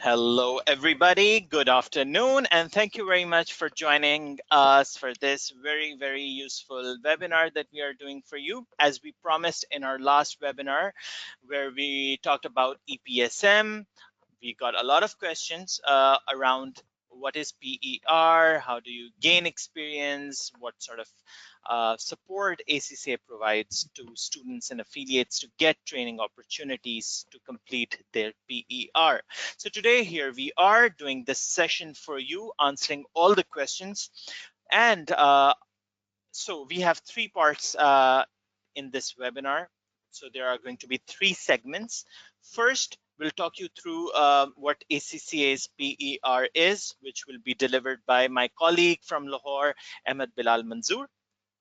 Hello, everybody. Good afternoon, and thank you very much for joining us for this very, very useful webinar that we are doing for you. As we promised in our last webinar, where we talked about EPSM, we got a lot of questions around what is PER, how do you gain experience, what sort of support ACCA provides to students and affiliates to get training opportunities to complete their PER. So today here we are doing this session for you, answering all the questions. And so we have three parts in this webinar. So there are going to be three segments. First, we'll talk you through what ACCA's PER is, which will be delivered by my colleague from Lahore, Ahmed Bilal Manzoor,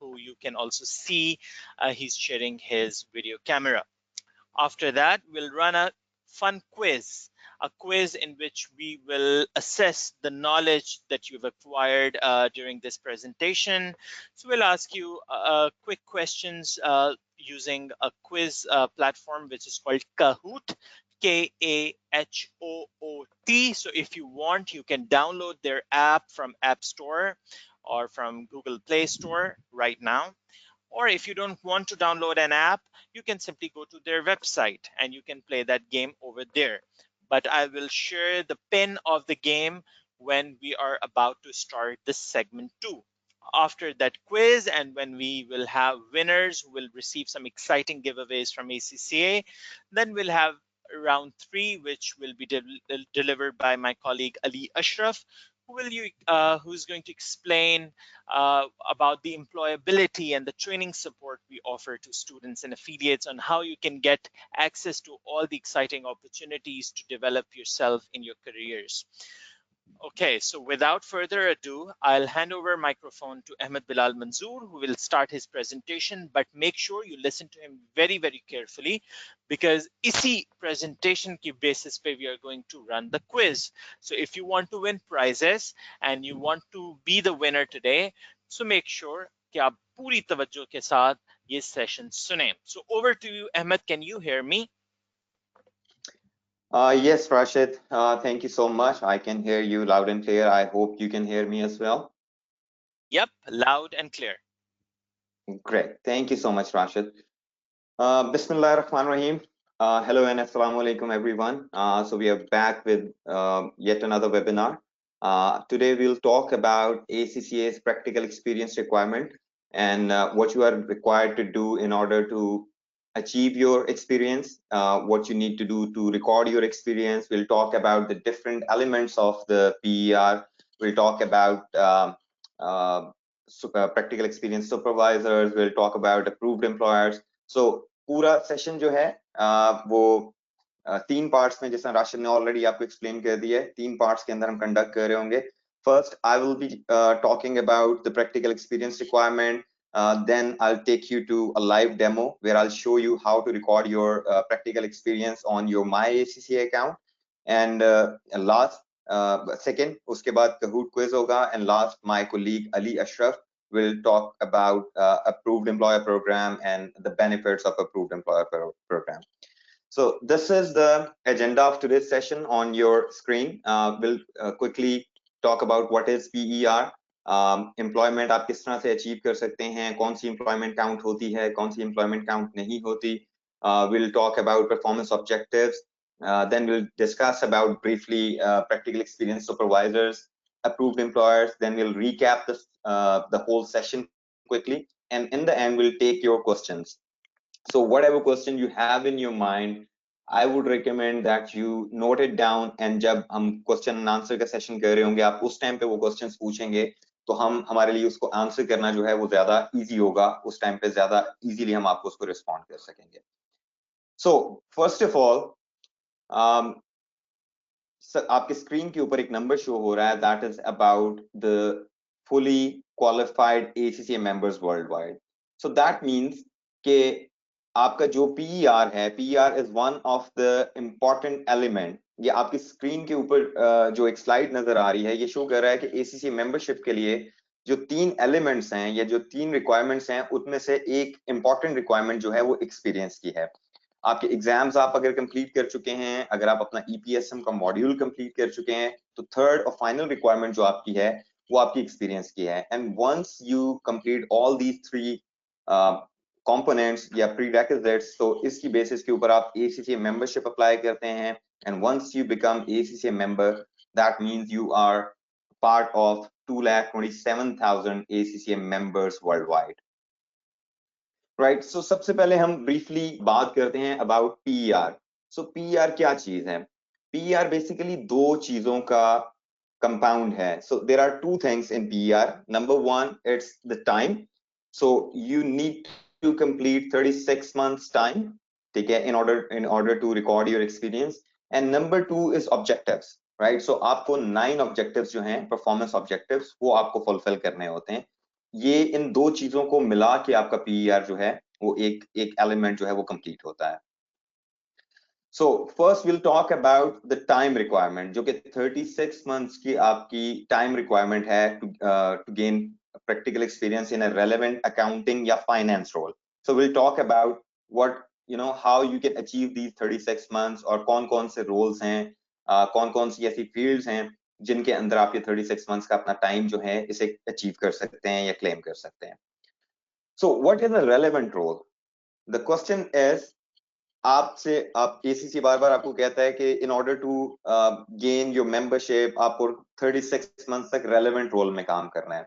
who you can also see. He's sharing his video camera. After that, we'll run a fun quiz, a quiz in which we will assess the knowledge that you've acquired during this presentation. So we'll ask you quick questions using a quiz platform, which is called Kahoot, K-A-H-O-O-T. So if you want, you can download their app from App Store or from Google Play Store right now. Or if you don't want to download an app, you can simply go to their website and you can play that game over there. But I will share the pin of the game when we are about to start this segment 2. After that quiz, and when we will have winners who will receive some exciting giveaways from ACCA, then we'll have round 3, which will be delivered by my colleague Ali Ashraf, who's going to explain about the employability and the training support we offer to students and affiliates on how you can get access to all the exciting opportunities to develop yourself in your careers. Okay, so without further ado, I'll hand over microphone to Ahmed Bilal Manzoor, who will start his presentation, but make sure you listen to him very, very carefully, because isi presentation ki basis pe we are going to run the quiz. So if you want to win prizes and you want to be the winner today, so make sure कि आप पूरी तवज्जो के साथ ये session सुने. So over to you, Ahmed. Can you hear me? Yes, Rashid, thank you so much. I can hear you loud and clear. I hope you can hear me as well. Yep, loud and clear. Great. Thank you so much, Rashid. Bismillah ar-Rahman Rahim. Hello and Assalamu alaikum, everyone. So we are back with yet another webinar. Today we'll talk about ACCA's practical experience requirement and what you are required to do in order to achieve your experience, what you need to do to record your experience. We'll talk about the different elements of the PER. We'll talk about practical experience supervisors. We'll talk about approved employers. So पूरा session जो है वो 3 parts में, जैसा राशिद ने already आपको explain कर दिया है, 3 पार्ट्स के अंदर हम कंडक्ट कर रहे होंगे. First, I will be talking about the practical experience requirement. Then I'll take you to a live demo where I'll show you how to record your practical experience on your My ACCA account. And second, उसके बाद Kahoot quiz होगा. And last, my colleague Ali Ashraf will talk about approved employer program and the benefits of approved employer program. So this is the agenda of today's session on your screen. We'll quickly talk about what is PER, employment आप किस तरह से achieve कर सकते हैं, कौन सी employment count होती है, कौन सी employment count नहीं होती. We'll talk about performance objectives. Then we'll discuss about briefly practical experience supervisors, approved employers. Then we'll recap this, the whole session quickly, and in the end we'll take your questions. So whatever question you have in your mind, I would recommend that you note it down, and जब हम question and answer का session कर रहे होंगे, आप उस time पे वो questions पूछेंगे, तो हम हमारे लिए उसको answer करना जो है वो ज़्यादा easy होगा. उस time पे ज़्यादा easily हम आपको उसको respond कर सकेंगे. So first of all, आपके स्क्रीन के ऊपर एक नंबर शो हो रहा है, that is about the fully qualified ACCA members worldwide. So that means कि आपका जो PER है, PER is one of the important element. ये आपकी स्क्रीन के ऊपर जो एक स्लाइड नजर आ रही है, ये शो कर रहा है कि ACCA मेंबरशिप के लिए जो 3 एलिमेंट्स हैं या जो 3 रिक्वायरमेंट्स हैं, उनमें से एक इंपॉर्टेंट रिक्वायरमेंट जो है वो एक्सपीरियंस की है. आपके एग्जाम्स आप अगर कंप्लीट कर चुके हैं, अगर आप अपना ईपीएसएम का मॉड्यूल कंप्लीट कर चुके हैं, तो थर्ड और फाइनल रिक्वायरमेंट जो आपकी है वो आपकी एक्सपीरियंस की है। And once you complete all these three components या प्रीरेक्विजिट्स, तो इसकी बेसिस के ऊपर आप एसीसीए मेंबरशिप अप्लाई करते हैं। And once you become ACCA member, that means you are part of 2,27,000 ACCA members worldwide. Right, so सबसे पहले हम ब्रीफली बात करते हैं अबाउट पीईआर। सो पीईआर क्या चीज है? पीईआर बेसिकली दो चीजों का कंपाउंड है। So there are two things in PER. Number one, it's the time. So you need to complete 36 months time, ठीक है, in order to record your experience. And number two is objectives, right. So आपको 9 objectives जो हैं, performance objectives, वो आपको fulfil करने होते हैं। ये इन दो चीजों को मिला के आपका पीईआर जो है वो एक एलिमेंट जो है वो कंप्लीट होता है। So first will talk about the time requirement, जो कि 36 months की आपकी टाइम रिक्वायरमेंट है to gain practical experience in a relevant accounting या finance role. So will talk about what how you can achieve these 36 months, और कौन कौन से रोल्स हैं, कौन कौन सी ऐसी फील्ड्स हैं जिनके अंदर आप ये 36 months का अपना टाइम जो है इसे अचीव कर सकते हैं या क्लेम कर सकते हैं। So what is a relevant role? The question is, आपसे आप एसीसी बार बार आपको कहता है कि in order to gain your membership आपको 36 months तक रेलेवेंट रोल में काम करना है।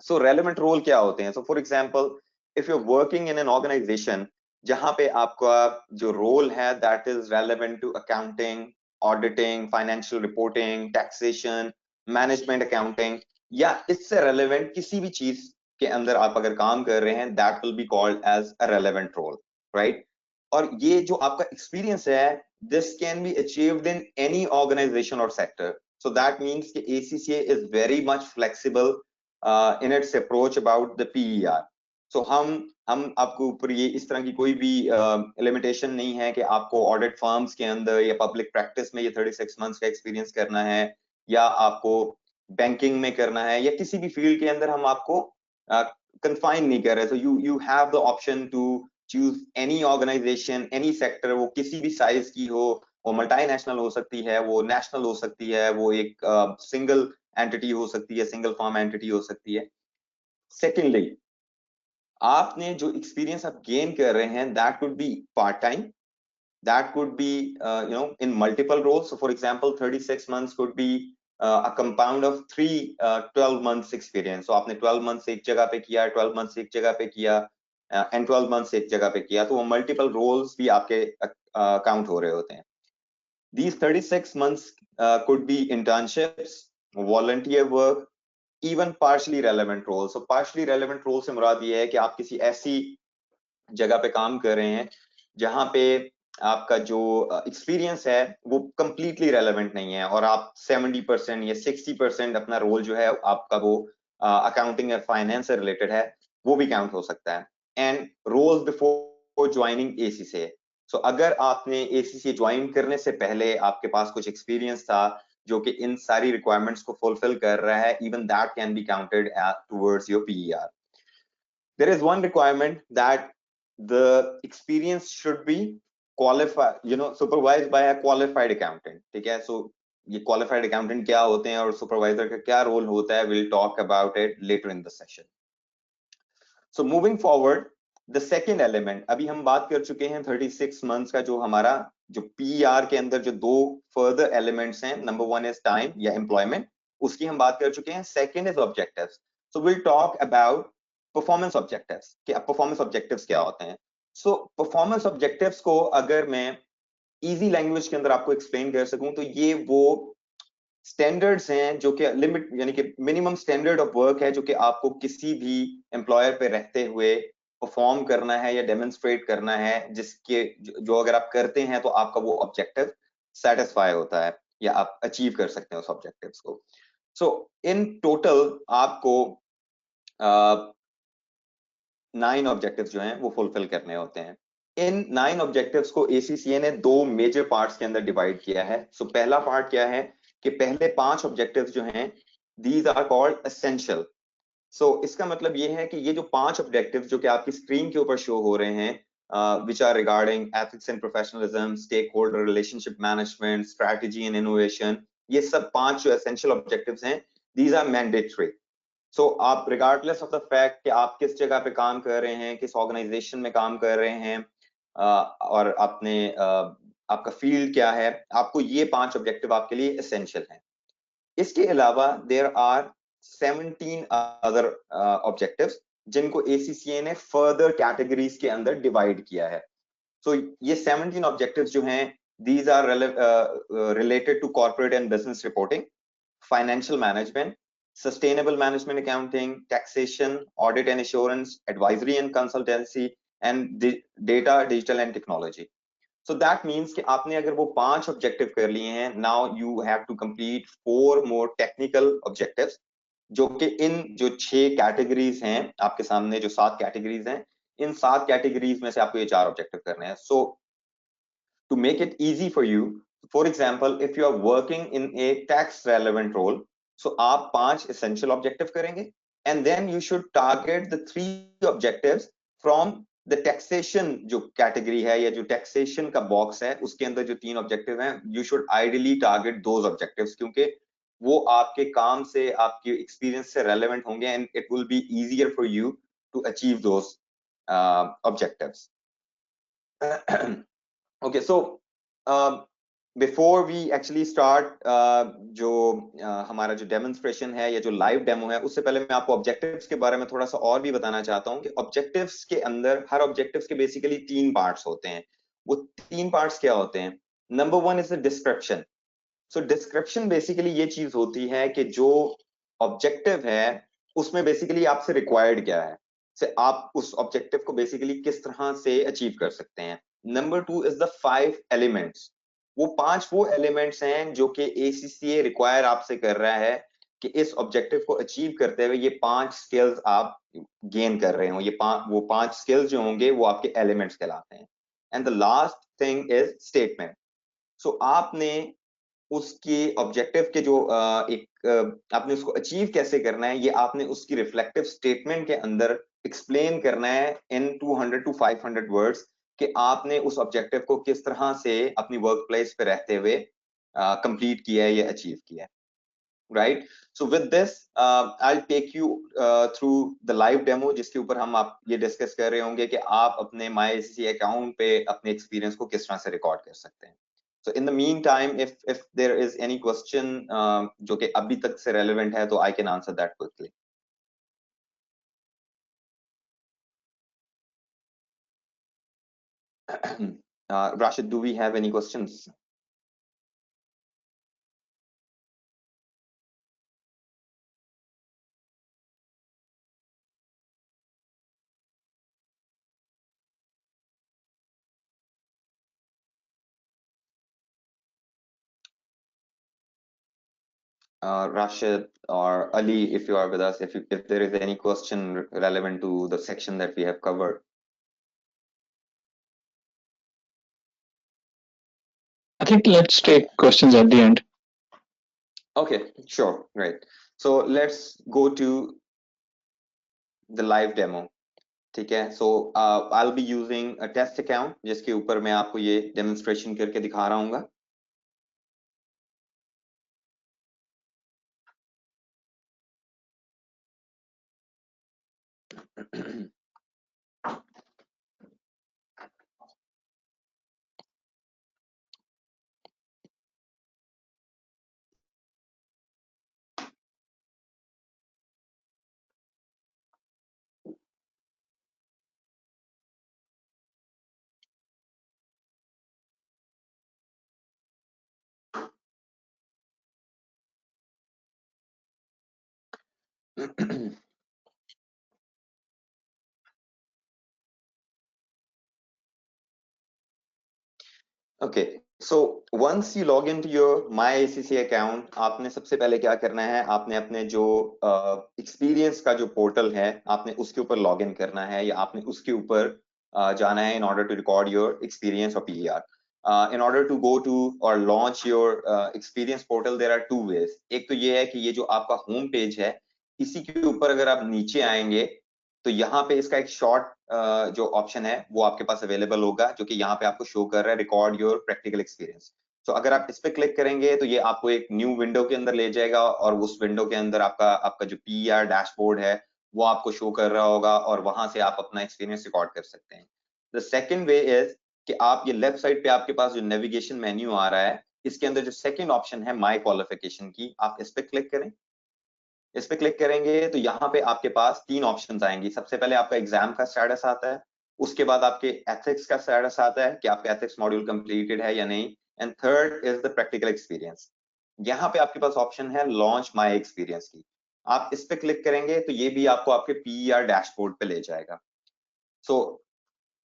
सो रेलेवेंट रोल क्या होते हैं? So for example, if you are working in an organisation जहां पे आपका जो रोल है that is relevant to accounting, auditing, financial reporting, taxation, management accounting, या इससे रेलेवेंट किसी भी चीज के अंदर आप अगर काम कर रहे हैं, that will be called as a relevant role, right. और ये जो आपका एक्सपीरियंस है, this can be achieved in any organisation और सेक्टर। सो दैट मींस कि ACCA is very much flexible in its approach about the PER. So हम आपको ऊपर ये इस तरह की कोई भी लिमिटेशन नहीं है कि आपको ऑडिट फर्म्स के अंदर या पब्लिक प्रैक्टिस में ये 36 months का एक्सपीरियंस करना है, या आपको बैंकिंग में करना है, या किसी भी फील्ड के अंदर हम आपको कंफाइन नहीं कर रहे। So you have the option to choose any organization, any sector, वो किसी भी साइज की हो, वो मल्टीनेशनल हो सकती है, वो नेशनल हो सकती है, वो एक सिंगल एंटिटी हो सकती है, सिंगल फॉर्म एंटिटी हो सकती है। सेकेंडली, आपने जो एक्सपीरियंस आप गेन कर रहे हैं, that could be part time, that could be in multiple roles. So for example, 36 months could be a compound of 12 months experience. So आपने 12 months एक जगह पे किया, 12 months एक जगह पे किया, and 12 months एक जगह पे किया, तो वो multiple roles भी आपके काउंट हो रहे होते हैं। These 36 months could be internships, volunteer work, even partially relevant roles. So partially relevant roles से मुराद ये है कि आप किसी ऐसी जगह पे काम कर रहे हैं जहां पे आपका जो एक्सपीरियंस है वो कंप्लीटली रेलेवेंट नहीं है, और आप 70% या 60% अपना रोल जो है आपका वो अकाउंटिंग और फाइनेंस से रिलेटेड है, वो भी काउंट हो सकता है। And roles before joining ACCA। सो अगर आपने ACCA ज्वाइन करने से पहले आपके पास कुछ एक्सपीरियंस था जो कि इन सारी रिक्वायरमेंट्स को फुलफिल कर रहा है, even that can be counted towards your PER. There is one requirement that the experience should be qualified, supervised by a qualified accountant, ठीक है। So ये qualified accountant क्या होते हैं और supervisor का क्या रोल होता है, we'll talk about it later in the session. So moving forward, the second element, अभी हम बात कर चुके हैं 36 months का जो हमारा जो PER के अंदर जो दो further elements हैं, number one is time या employment, उसकी हम बात कर चुके हैं। Second is objectives. So we'll talk about performance objectives. कि अब परफॉर्मेंस ऑब्जेक्टिव्स क्या होते हैं? सो परफॉर्मेंस ऑब्जेक्टिव्स को अगर मैं इजी लैंग्वेज के अंदर आपको एक्सप्लेन कर सकूं, तो ये वो स्टैंडर्ड्स हैं जो कि लिमिट यानी कि मिनिमम स्टैंडर्ड ऑफ वर्क है जो कि आपको किसी भी एम्प्लॉयर पे रहते हुए परफॉर्म करना है या डेमोन्स्ट्रेट करना है, जिसके जो अगर आप करते हैं तो आपका वो ऑब्जेक्टिव सेटिस्फाई होता है या आप अचीव कर सकते हैं उस ऑब्जेक्टिव्स को। सो इन टोटल आपको 9 ऑब्जेक्टिव्स जो हैं वो फुलफिल करने होते हैं। इन 9 ऑब्जेक्टिव्स को ACCA ने दो मेजर पार्ट्स के अंदर डिवाइड किया है। सो पहला पार्ट क्या है कि पहले 5 ऑब्जेक्टिव्स जो हैं, दीज आर कॉल्ड एसेंशियल। सो इसका मतलब ये है कि ये जो 5 ऑब्जेक्टिव्स जो कि आपकी स्क्रीन के ऊपर शो हो रहे हैं, which are regarding ethics and professionalism, stakeholder relationship management, strategy and innovation. ये सब 5 जो essential objectives हैं, these are mandatory. So आप regardless of the fact कि आप किस जगह पे काम कर रहे हैं, किस organization में काम कर रहे हैं, और आपने आपका फील्ड क्या है, आपको ये 5 ऑब्जेक्टिव आपके लिए essential हैं. इसके अलावा there are 17 other objectives जिनको ACCA ने further categories के अंदर divide किया है. So ये 17 objectives जो हैं, these are related to corporate and business reporting, financial management, sustainable management accounting, taxation, audit and assurance, advisory and consultancy, and data, digital and technology. So that means कि आपने अगर वो 5 objective कर लिए हैं, now you have to complete 4 more technical objectives, जो कि इन जो 6 categories हैं आपके सामने, जो 7 categories हैं, इन 7 categories में से आपको ये 4 objective करने हैं. So to make it easy for you, for example, if you are working in a tax relevant role, so आप 5 essential objective करेंगे, and then you should target the 3 objectives from the taxation जो category है या जो taxation का box है, उसके अंदर जो 3 objective हैं, you should ideally target those objectives, क्योंकि वो आपके काम से, आपके experience से relevant होंगे, and it will be easier for you to achieve those objectives. Okay, so before we actually start जो हमारा जो demonstration है या जो live demo है, उससे पहले मैं आपको objectives के बारे में थोड़ा सा और भी बताना चाहता हूँ कि objectives के अंदर, हर objectives के basically 3 parts होते हैं. वो 3 parts क्या होते हैं? Number 1 is the description. So description basically ये चीज होती है कि जो objective है उसमें basically आपसे required क्या है, से आप उस objective को basically किस तरह से achieve कर सकते हैं. Number 2 is the 5 elements. वो 5 वो elements हैं जो कि ACCA require आपसे कर रहा है कि इस objective को achieve करते हुए ये 5 skills आप gain कर रहे हो. ये वो 5 skills जो होंगे वो आपके elements कहलाते हैं. And the last thing is statement. So आपने उसके ऑब्जेक्टिव के जो आपने उसको अचीव कैसे करना है, ये आपने उसकी रिफ्लेक्टिव स्टेटमेंट के अंदर एक्सप्लेन करना है इन 200 to 500 वर्ड्स कि आपने उस ऑब्जेक्टिव को किस तरह से अपनी वर्क प्लेस पे रहते हुए कंप्लीट किया है या अचीव किया है. Right, so with this I will take you through the live demo, जिसके ऊपर हम आप ये डिस्कस कर रहे होंगे कि आप अपने MyACCA अकाउंट पे अपने एक्सपीरियंस को किस तरह से रिकॉर्ड कर सकते हैं. So in the meantime, if there is any question जो कि अभी तक से relevant है, तो I can answer that quickly. Rashid, do we have any questions? Rashid or Ali, if you are with us, if there is any question relevant to the section that we have covered. I think let's take questions at the end. Okay, sure, great. So let's go to the live demo. ठीक है, so I'll be using a test account जिसके ऊपर मैं आपको ये demonstration करके दिखा रहा हूँगा. Okay, so once you log into your MyACCA account, आपने सबसे पहले क्या करना है, आपने अपने जो एक्सपीरियंस का जो पोर्टल है, आपने उसके ऊपर लॉग इन करना है या आपने उसके ऊपर जाना है in order to record your experience or PER. In order to go to or launch your experience portal, there are 2 ways. एक तो ये है कि ये जो आपका होम पेज है, इसी के ऊपर अगर आप नीचे आएंगे तो यहाँ पे इसका एक शॉर्ट जो ऑप्शन है वो आपके पास अवेलेबल होगा, जो कि यहाँ पे आपको शो कर रहा है रिकॉर्ड योर प्रैक्टिकल एक्सपीरियंस। तो अगर आप इस पे क्लिक करेंगे तो ये आपको एक न्यू विंडो के अंदर ले जाएगा, और उस विंडो के अंदर आपका जो PER डैशबोर्ड है वो आपको शो कर रहा होगा, और वहां से आप अपना एक्सपीरियंस रिकॉर्ड कर सकते हैं। द सेकेंड वे इज कि आप ये लेफ्ट साइड पे आपके पास जो नेविगेशन मेन्यू आ रहा है, इसके अंदर जो सेकंड ऑप्शन है माय क्वालिफिकेशन की, आप इस पे क्लिक करें। इस पे क्लिक करेंगे तो यहाँ पे आपके पास 3 ऑप्शंस आएंगी। सबसे पहले आपका एग्जाम का स्टेटस आता है, उसके बाद आपके एथिक्स का स्टेटस आता है कि आपका एथिक्स मॉड्यूल कंप्लीटेड है या नहीं, and third is the practical experience. यहाँ पे आपके पास ऑप्शन है लॉन्च माय एक्सपीरियंस की, आप इस पे क्लिक करेंगे तो ये भी आपको आपके PER डैशबोर्ड पे ले जाएगा। सो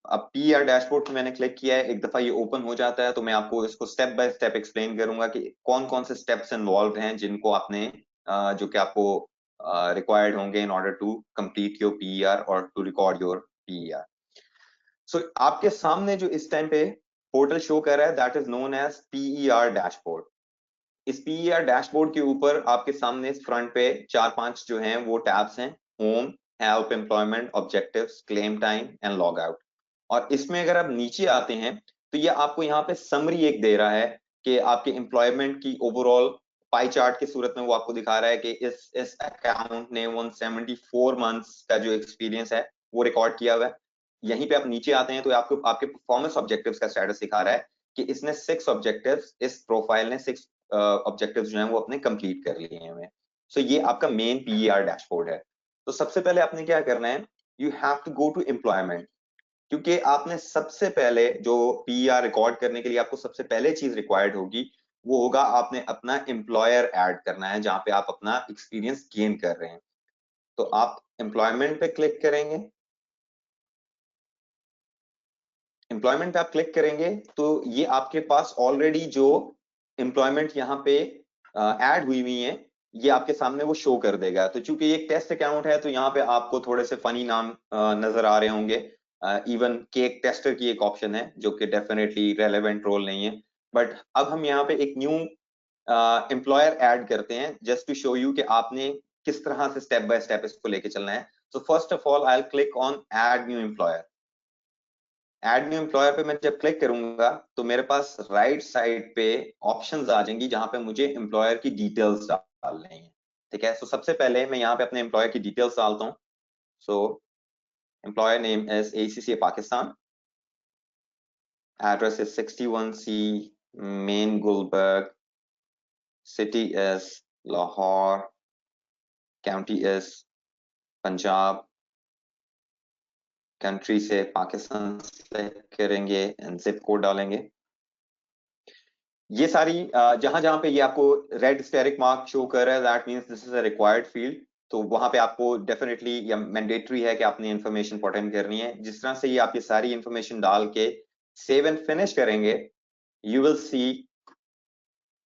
अब PER डैशबोर्ड पे मैंने क्लिक किया है, एक दफा ये ओपन हो जाता है तो मैं आपको इसको स्टेप बाय स्टेप एक्सप्लेन करूंगा कि कौन कौन से स्टेप्स इन्वॉल्व हैं जिनको आपने जो कि आपको रिक्वायर्ड होंगे in order to complete your PER और टू रिकॉर्ड योर PER। सो आपके सामने जो इस टाइम पे पोर्टल शो कर रहा है that is known as PER dashboard. इस PER डैशबोर्ड के ऊपर आपके सामने फ्रंट पे 4-5 जो हैं वो टैब्स हैं, home, help, employment, objectives, claim time and log out. और इसमें अगर आप नीचे आते हैं तो ये आपको यहाँ पे समरी एक दे रहा है कि आपके एम्प्लॉयमेंट की ओवरऑल पाई चार्ट की सूरत में वो आपको दिखा रहा है कि इस अकाउंट ने 174 मंथ्स का जो एक्सपीरियंस है वो रिकॉर्ड किया हुआ है। यहीं पे आप नीचे आते हैं तो आपको आपके परफॉर्मेंस ऑब्जेक्टिव्स का स्टेटस दिखा रहा है कि इसने 6 ऑब्जेक्टिव्स, इस प्रोफाइल ने 6 ऑब्जेक्टिव्स जो हैं वो अपने कंप्लीट कर लिए हैं। सो ये आपका मेन PER डैशबोर्ड है। तो सबसे पहले आपने क्या करना है, you have to go to employment, क्योंकि आपने सबसे पहले जो PER रिकॉर्ड करने के लिए आपको सबसे पहले चीज रिक्वायर्ड होगी वो होगा आपने अपना एम्प्लॉयर ऐड करना है जहां पे आप अपना एक्सपीरियंस गेन कर रहे हैं। तो आप एम्प्लॉयमेंट पे क्लिक करेंगे। एम्प्लॉयमेंट पे आप क्लिक करेंगे तो ये आपके पास ऑलरेडी जो एम्प्लॉयमेंट यहाँ पे ऐड हुई है ये आपके सामने वो शो कर देगा। तो चूंकि ये एक टेस्ट अकाउंट है तो यहाँ पे आपको थोड़े से फनी नाम नजर आ रहे होंगे। इवन केक टेस्टर की एक ऑप्शन है जो कि डेफिनेटली रेलेवेंट रोल नहीं है, बट अब हम यहाँ पे एक न्यू एम्प्लॉयर ऐड करते हैं जस्ट टू शो यू कि आपने किस तरह से स्टेप बाय स्टेप इसको लेके चलना है। So first of all I will click on add new employer. Add new employer पे मैं जब क्लिक करूंगा तो मेरे पास राइट साइड पे ऑप्शंस आ जाएंगी जहां पे मुझे एम्प्लॉयर की डिटेल्स डालनी है। ठीक है, सो सबसे पहले मैं यहाँ पे अपने एम्प्लॉयर की डिटेल्स डालता हूँ। So employer name is ACCA Pakistan, address is 61C main Gulberg, city is Lahore, county is Punjab, country से पाकिस्तान सेलेक्ट करेंगे एंड जिप कोड डालेंगे। ये सारी जहां जहां पे ये आपको रेड स्टेरिक मार्क शो कर रहा है that means this is a required field, तो वहां पे आपको डेफिनेटली या मैंडेटरी है कि आपने इन्फॉर्मेशन पुट इन करनी है। जिस तरह से ये आपकी सारी इन्फॉर्मेशन डाल के सेव एंड फिनिश करेंगे यू विल सी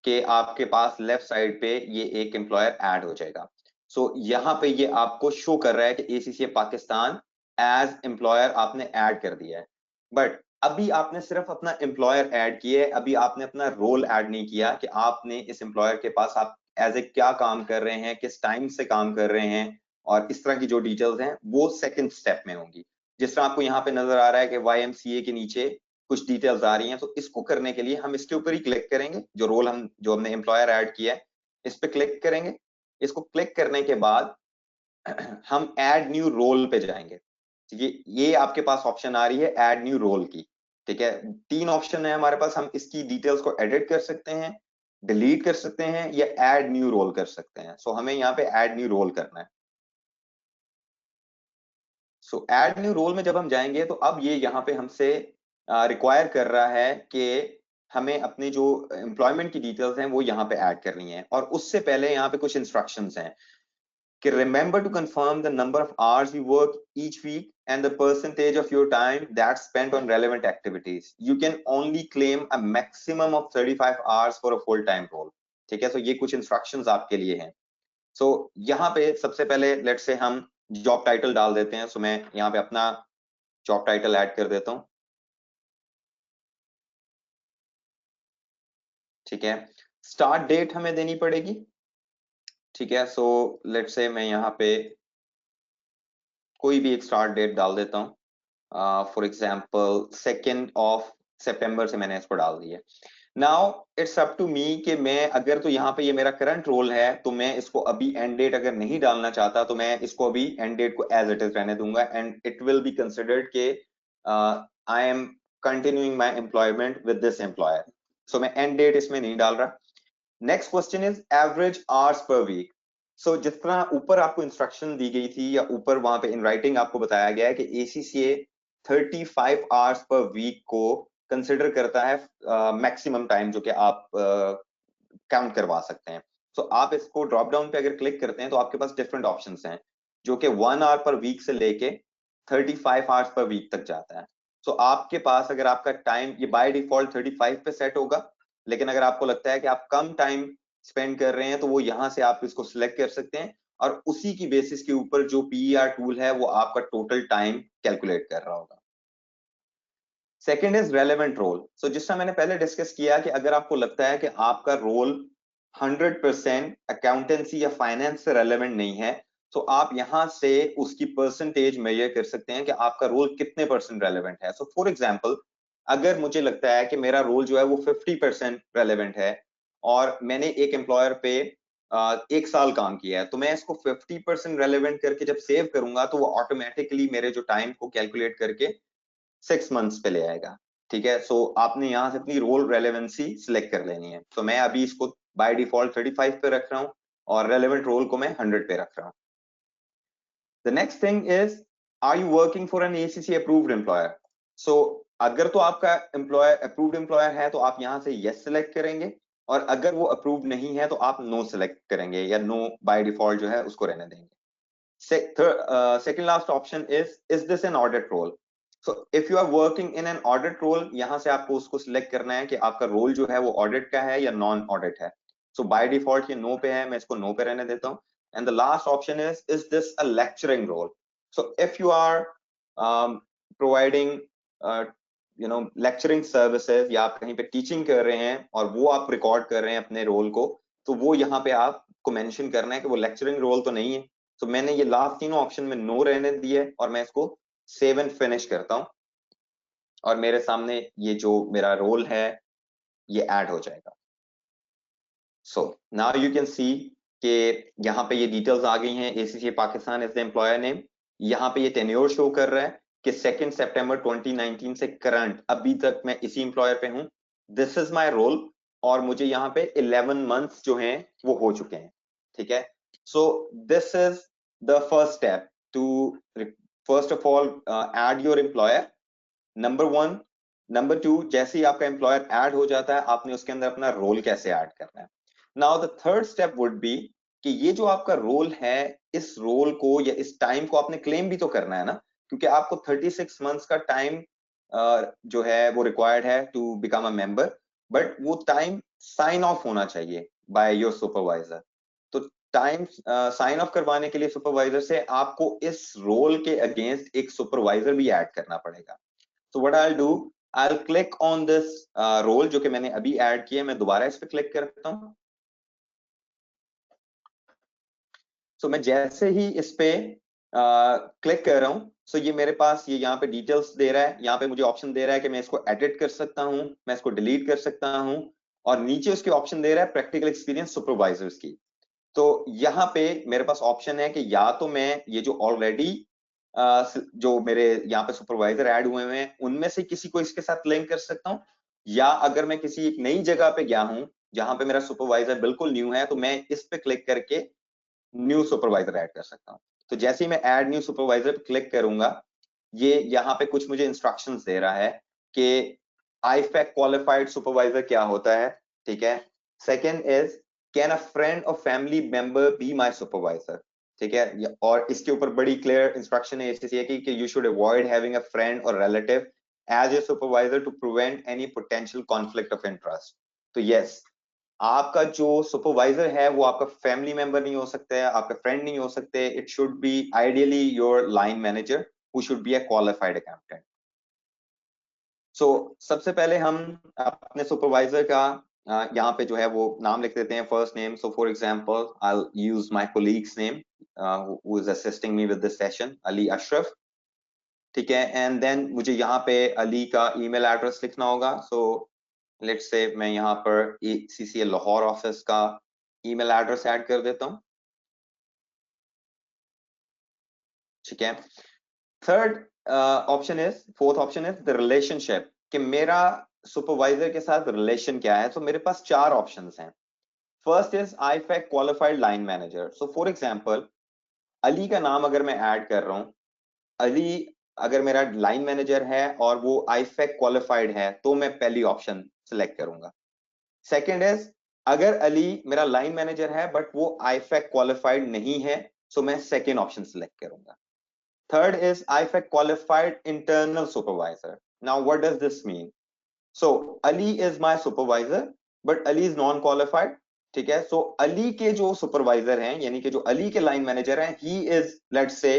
कि आपके पास लेफ्ट साइड पे ये एक एम्प्लॉयर ऐड हो जाएगा। सो यहाँ पे ये आपको शो कर रहा है कि ACCA पाकिस्तान एज एम्प्लॉयर आपने ऐड कर दिया है, बट अभी आपने सिर्फ अपना एम्प्लॉयर ऐड किया है, अभी आपने अपना रोल ऐड नहीं किया कि आपने इस एम्प्लॉयर के पास आप एज ए क्या काम कर रहे हैं, किस टाइम से काम कर रहे हैं, और इस तरह की जो डिटेल्स हैं वो सेकंड स्टेप में होंगी। जिस तरह आपको यहाँ पे नजर आ रहा है कि YMCA के नीचे कुछ डिटेल्स आ रही हैं, तो इसको करने के लिए हम इसके ऊपर ही क्लिक करेंगे, जो रोल हमने एम्प्लॉयर ऐड किया है इस पे क्लिक करेंगे। इसको क्लिक करने के बाद हम ऐड न्यू रोल पे जाएंगे। ये आपके पास ऑप्शन आ रही है ऐड न्यू रोल की। ठीक है, 3 ऑप्शन है हमारे पास, हम इसकी डिटेल्स को एडिट कर सकते हैं, डिलीट कर सकते हैं या ऐड न्यू रोल कर सकते हैं। सो हमें यहाँ पे ऐड न्यू रोल करना है। सो ऐड न्यू रोल में जब हम जाएंगे तो अब ये यहाँ पे हमसे रिक्वायर कर रहा है कि हमें अपने जो एम्प्लॉयमेंट की डिटेल्स हैं वो यहाँ पे ऐड करनी है, और उससे पहले यहाँ पे कुछ इंस्ट्रक्शंस हैं कि remember to confirm the number of hours you work each week and the percentage of your time that's spent on relevant activities. You can only claim a maximum of 35 hours for a full-time role. ठीक है, so ये कुछ instructions आपके लिए हैं। सो यहाँ पे सबसे पहले लेट्स से हम जॉब टाइटल डाल देते हैं। सो मैं यहाँ पे अपना जॉब टाइटल ऐड कर देता हूँ। ठीक है, स्टार्ट डेट हमें देनी पड़ेगी। ठीक है, सो लेट्स से मैं यहाँ पे कोई भी एक स्टार्ट डेट डाल देता हूँ, फॉर एग्जाम्पल 2 सितंबर से मैंने इसको डाल दिया। Now it's up to me कि मैं अगर तो यहाँ पे ये मेरा करंट रोल है तो मैं इसको अभी एंड डेट अगर नहीं डालना चाहता तो मैं इसको अभी एंड डेट को एज इट इज रहने दूंगा and it will be considered के I am continuing my employment with this employer. So मैं एंड डेट इसमें नहीं डाल रहा। Next question is average hours per week. So जिस तरह ऊपर आपको इंस्ट्रक्शन दी गई थी या ऊपर वहां पे इन राइटिंग आपको बताया गया है कि ACCA 35 आवर्स पर वीक को कंसिडर करता है मैक्सिमम टाइम जो कि आप काउंट करवा सकते हैं। सो आप इसको ड्रॉप डाउन पे अगर क्लिक करते हैं तो आपके पास डिफरेंट ऑप्शंस हैं जो कि 1 आवर पर वीक से लेके 35 आवर्स पर वीक तक जाता है। सो आपके पास अगर आपका टाइम ये बाय डिफॉल्ट 35 पे सेट होगा, लेकिन अगर आपको लगता है कि आप कम टाइम स्पेंड कर रहे हैं तो वो यहां से आप इसको सिलेक्ट कर सकते हैं और उसी की बेसिस के ऊपर जो PER टूल है वो आपका टोटल टाइम कैलकुलेट कर रहा होगा। Second is relevant role. So जिसका मैंने पहले डिस्कस किया कि अगर आपको लगता है कि आपका रोल 100% अकाउंटेंसी या फाइनेंस से रेलेवेंट नहीं है तो आप यहां से उसकी परसेंटेज मेजर कर सकते हैं कि आपका रोल कितने % रेलेवेंट है। सो फॉर एग्जांपल अगर मुझे लगता है कि मेरा रोल जो है वो 50% रेलेवेंट है और मैंने एक एम्प्लॉयर पे 1 साल काम किया है तो मैं इसको 50% रेलेवेंट करके जब सेव करूंगा तो वो ऑटोमेटिकली मेरे जो टाइम को कैलकुलेट करके 6 मंथ्स पे ले आएगा। ठीक है, सो आपने यहाँ से अपनी रोल रेलेवेंसी सिलेक्ट कर लेनी है। तो मैं अभी इसको बाय डिफॉल्ट 35 पे रख रहा हूँ और रेलेवेंट रोल को मैं 100 पे रख रहा हूँ। The next thing is are you working for an ACCA approved employer. So अगर तो आपका एम्प्लॉयर अप्रूव्ड एम्प्लॉयर है तो आप यहाँ से यस सिलेक्ट करेंगे और अगर वो अप्रूव्ड नहीं है तो आप नो सिलेक्ट करेंगे या नो बाय डिफॉल्ट जो है उसको रहने देंगे। Second last option is this an audit role? So if you are working in an audit role, यहाँ से आपको उसको सिलेक्ट करना है कि आपका रोल जो है वो ऑडिट का है या नॉन ऑडिट है। So by default ये नो पे है, मैं इसको नो पे रहने देता हूँ। And the last option is this a lecturing role? So if you are providing lecturing services या आप कहीं पे टीचिंग कर रहे हैं और वो आप रिकॉर्ड कर रहे हैं अपने रोल को, तो वो यहाँ पे आपको मेंशन करना है कि वो लेक्चरिंग रोल तो नहीं है। तो मैंने ये लास्ट तीनों ऑप्शन में नो रहने दिए और मैं इसको सेव एंड फिनिश करता हूं और मेरे सामने ये जो मेरा रोल है ये ऐड हो जाएगा। So now you can see कि यहाँ पे ये डिटेल्स आ गई हैं। ACCA Pakistan is the employer name. यहाँ पे ये टेन्योर शो कर रहा है कि 2 सितंबर 2019 से करंट अभी तक मैं इसी एम्प्लॉयर पे हूँ। दिस इज माय रोल और मुझे यहाँ पे 11 मंथ्स जो हैं वो हो चुके हैं। ठीक है, सो this is the first step to first of all add your employer, number 1। number 2, जैसे ही आपका एम्प्लॉयर ऐड हो जाता है आपने उसके अंदर अपना रोल कैसे ऐड करना है। Now the third step would be कि ये जो आपका रोल है इस रोल को या इस टाइम को आपने क्लेम भी तो करना है ना, क्योंकि आपको 36 मंथ्स का टाइम जो है वो रिक्वायर्ड है to become a member, but वो टाइम साइन ऑफ होना चाहिए बाय योर सुपरवाइजर। तो टाइम साइन ऑफ करवाने के लिए सुपरवाइजर से आपको इस रोल के अगेंस्ट एक सुपरवाइजर भी ऐड करना पड़ेगा। So what I will do, I will click on this role जो कि मैंने अभी ऐड किया, मैं दोबारा इस पे क्लिक करता हूं। सो मैं जैसे ही इस पे क्लिक कर रहा हूं सो ये मेरे पास ये यहाँ पे डिटेल्स दे रहा है। यहाँ पे मुझे ऑप्शन दे रहा है कि मैं इसको एडिट कर सकता हूं, मैं इसको डिलीट कर सकता हूं और नीचे उसके ऑप्शन दे रहा है प्रैक्टिकल एक्सपीरियंस सुपरवाइजर्स की। तो यहाँ पे मेरे पास ऑप्शन है कि या तो मैं ये जो ऑलरेडी जो मेरे यहाँ पे सुपरवाइजर ऐड हुए हैं उनमें से किसी को इसके साथ लिंक कर सकता हूँ, या अगर मैं किसी एक नई जगह पे गया हूँ जहां पे मेरा सुपरवाइजर बिल्कुल न्यू है तो मैं इस पे क्लिक करके न्यू सुपरवाइजर ऐड कर सकता हूँ। तो जैसे ही मैं ऐड न्यू सुपरवाइजर पे क्लिक करूंगा ये यहाँ पे कुछ मुझे इंस्ट्रक्शंस दे रहा है कि IFAC क्वालिफाइड सुपरवाइजर क्या होता है। ठीक है, second is can a friend और family member be my supervisor. ठीक है, और इसके ऊपर बड़ी क्लियर इंस्ट्रक्शन है ACCA की कि you should avoid having a friend और relative as a supervisor to prevent any potential conflict of interest. तो यस, आपका जो सुपरवाइजर है वो आपका फैमिली मेंबर नहीं हो सकता है, आपका फ्रेंड नहीं हो सकते। It should be ideally your line manager who should be a qualified accountant. So सबसे पहले हम अपने सुपरवाइजर का यहाँ पे जो है वो नाम लिख देते हैं, first name. So for example I will use my colleagues name who is assisting me with this session, Ali Ashraf. ठीक है, and then मुझे यहाँ पे अली का email address लिखना होगा. So let's say मैं यहाँ पर ACCA लाहौर ऑफिस का email address ऐड कर देता हूँ. ठीक है. Third option is, fourth option is the relationship, कि मेरा सुपरवाइजर के साथ रिलेशन क्या है. तो मेरे पास चार ऑप्शंस हैं. First is IFAC qualified line manager. So for example Ali का नाम अगर मैं ऐड कर रहा हूं, अली अगर मेरा लाइन मैनेजर है और वो IFAC क्वालिफाइड है, तो मैं पहली ऑप्शन सिलेक्ट करूंगा. सेकंड इज अगर अली मेरा लाइन मैनेजर है बट वो IFAC क्वालिफाइड नहीं है, सो मैं सेकंड ऑप्शन सिलेक्ट करूंगा. Third is IFAC qualified internal supervisor. Now, what does this mean? So, Ali is my supervisor, but Ali is non-qualified. ठीक है. So, Ali के जो supervisor हैं, यानी कि जो Ali के line manager हैं, he is, let's say,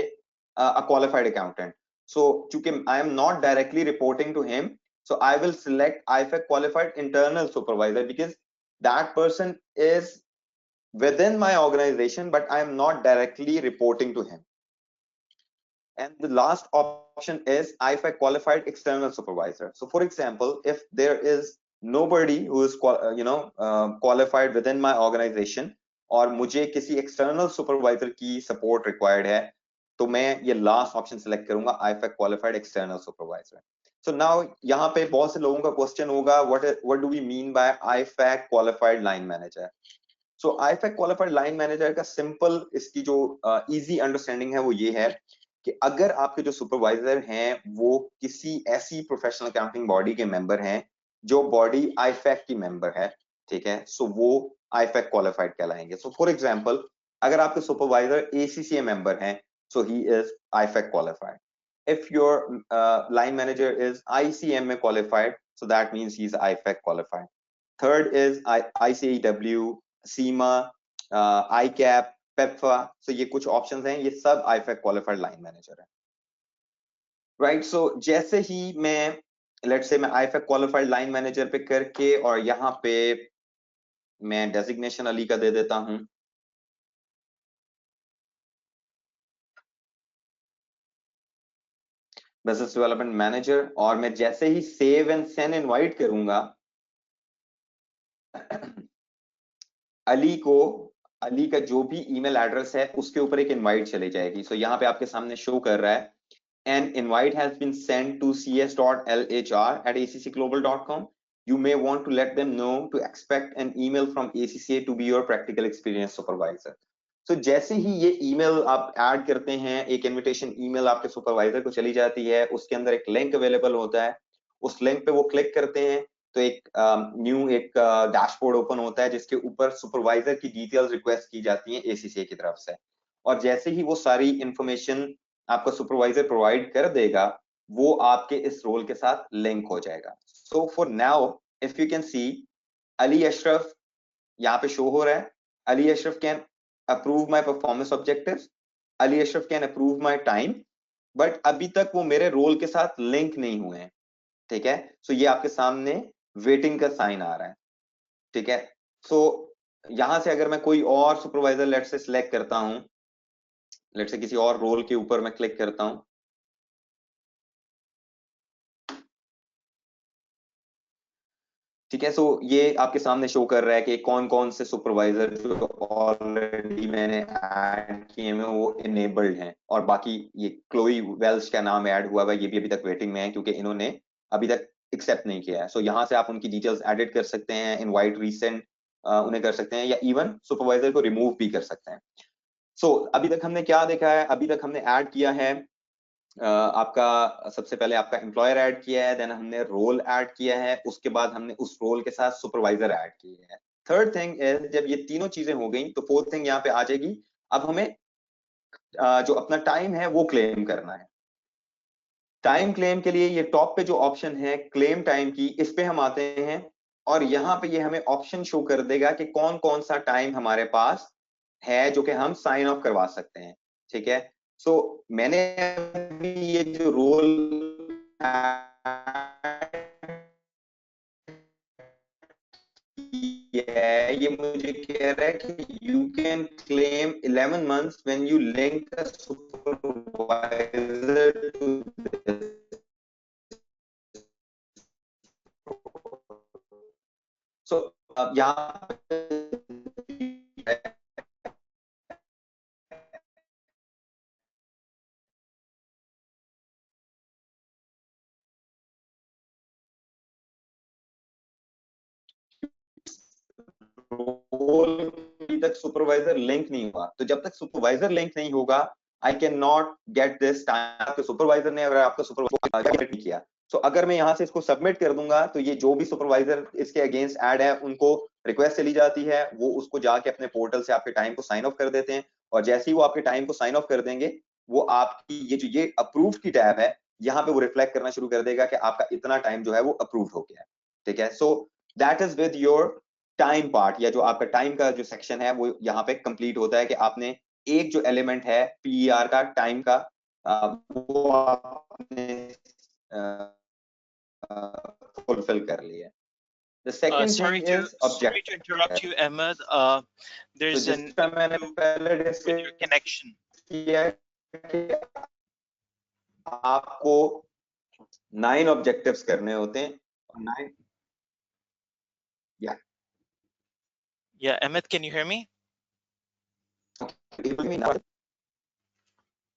a qualified accountant. So, चूंकि I am not directly reporting to him, so I will select IFAC qualified internal supervisor because that person is within my organization, but I am not directly reporting to him. And the last option is IFAC qualified external supervisor. So for example, if there is nobody who is qualified within my organization और मुझे किसी external supervisor की support required है, तो मैं ये last option select करूंगा, IFAC qualified external supervisor. So now यहाँ पे बहुत से लोगों का question होगा, what do we mean by IFAC qualified line manager? So IFAC qualified line manager का simple इसकी जो easy understanding है वो ये है कि अगर आपके जो सुपरवाइजर हैं वो किसी ऐसी प्रोफेशनल अकाउंटिंग बॉडी के मेंबर हैं जो बॉडी IFAC की मेंबर है, ठीक है, सो वो IFAC क्वालिफाइड कहलाएंगे. सो फॉर एग्जांपल अगर आपके सुपरवाइजर ACCA मेंबर हैं, so he is IFAC qualified. If your line manager is ICMA qualified, so that means he is IFAC qualified. Third is ICAEW, CIMA, ICAP, PIPFA. सो ये कुछ options हैं, ये सब IFAC क्वालिफाइड लाइन मैनेजर है. Right. So जैसे ही मैं लेट्स से मैं IFAC क्वालिफाइड लाइन मैनेजर पे करके और यहाँ पे मैं डेजिग्नेशन अली का दे देता हूं, बिजनेस डेवलपमेंट मैनेजर, और मैं जैसे ही सेव एंड सेंड इनवाइट करूंगा अली का जो भी ईमेल एड्रेस है उसके ऊपर एक इनवाइट चली जाएगी. सो यहाँ पे आपके सामने शो कर रहा है, an invite has been sent to cs.lhr@accglobal.com. You may want to let them know to expect an email from ACCA to be your practical experience supervisor. So जैसे ही ये ईमेल आप ऐड करते हैं, एक इनविटेशन ईमेल आपके supervisor को चली जाती है, उसके अंदर एक लिंक अवेलेबल होता है, उस लिंक पे वो क्लिक करते हैं तो एक न्यू एक डैशबोर्ड ओपन होता है जिसके ऊपर सुपरवाइजर की डिटेल्स रिक्वेस्ट की जाती हैं ACCA की तरफ से. और जैसे ही वो सारी इंफॉर्मेशन आपका सुपरवाइजर प्रोवाइड कर देगा, वो आपके इस रोल के साथ लिंक हो जाएगा. So for now if you can see, Ali Ashraf यहाँ पे शो हो रहा है. Ali Ashraf can approve my performance objectives, Ali Ashraf can approve my time, but अभी तक वो मेरे रोल के साथ लिंक नहीं हुए हैं. ठीक है. सो ये आपके सामने वेटिंग का साइन आ रहा है. ठीक है. सो यहां से अगर मैं कोई और सुपरवाइजर लेट से सिलेक्ट करता हूं, लेट से किसी और रोल के ऊपर मैं क्लिक करता हूं, ठीक है. सो ये आपके सामने शो कर रहा है कि कौन कौन से सुपरवाइजर जो ऑलरेडी मैंने ऐड किए हैं वो इनेबल्ड हैं, और बाकी ये क्लोई वेल्स का नाम ऐड हुआ है, ये भी अभी तक वेटिंग में है क्योंकि इन्होंने अभी तक एक्सेप्ट नहीं किया है. सो यहाँ से आप उनकी डिटेल्स एडिट कर सकते हैं, इनवाइट रीसेंट उन्हें कर सकते हैं, या इवन सुपरवाइजर को रिमूव भी कर सकते हैं. सो अभी तक हमने क्या देखा है, अभी तक हमने ऐड किया है आपका सबसे पहले आपका एम्प्लॉयर ऐड किया है, देन हमने रोल ऐड किया है, उसके बाद हमने उस रोल के साथ सुपरवाइजर ऐड किया है. थर्ड थिंग इज, जब ये तीनों चीजें हो गई तो फोर्थ थिंग यहाँ पे आ जाएगी, अब हमें जो अपना टाइम है वो क्लेम करना है. टाइम क्लेम के लिए ये टॉप पे जो ऑप्शन है क्लेम टाइम की, इस पे हम आते हैं और यहाँ पे ये हमें ऑप्शन शो कर देगा कि कौन कौन सा टाइम हमारे पास है जो कि हम साइन ऑफ करवा सकते हैं. ठीक है. सो मैंने अभी ये जो रोल है, ये मुझे कह रहा है कि you can claim 11 months when you link a supervisor to this. So यहाँ रोल तक सुपरवाइजर लिंक नहीं हुआ, तो जब तक सुपरवाइजर लिंक नहीं होगा I can not get this time. आपके सुपरवाइजर ने अगर आपका सुपरवाइजर नहीं किया, तो अगर मैं यहाँ से इसको सबमिट कर दूंगा तो ये जो भी सुपरवाइजर इसके अगेंस्ट ऐड है उनको रिक्वेस्ट चली जाती है, वो उसको जाके अपने पोर्टल से आपके टाइम को साइन ऑफ कर देते हैं, और जैसे ही वो आपके टाइम को साइन ऑफ कर देंगे वो आपकी ये अप्रूव्ड की टैब है, यहाँ पे वो रिफ्लेक्ट करना शुरू कर देगा कि आपका इतना टाइम जो है वो अप्रूव्ड हो गया है। ठीक है, so that is with your time part, या जो आपका टाइम का जो सेक्शन है वो यहाँ पे कंप्लीट होता है कि आपने एक जो एलिमेंट है पीईआर का टाइम का वो आपने फुलफिल कर लिया। The second thing Sorry is to interrupt you, Ahmed. There's तो an जिसका मैंने issue पहले with डिस्कस your connection. किया कि आपको 9 ऑब्जेक्टिव्स करने होते हैं, 9 या Yeah, Ahmed, can you hear me?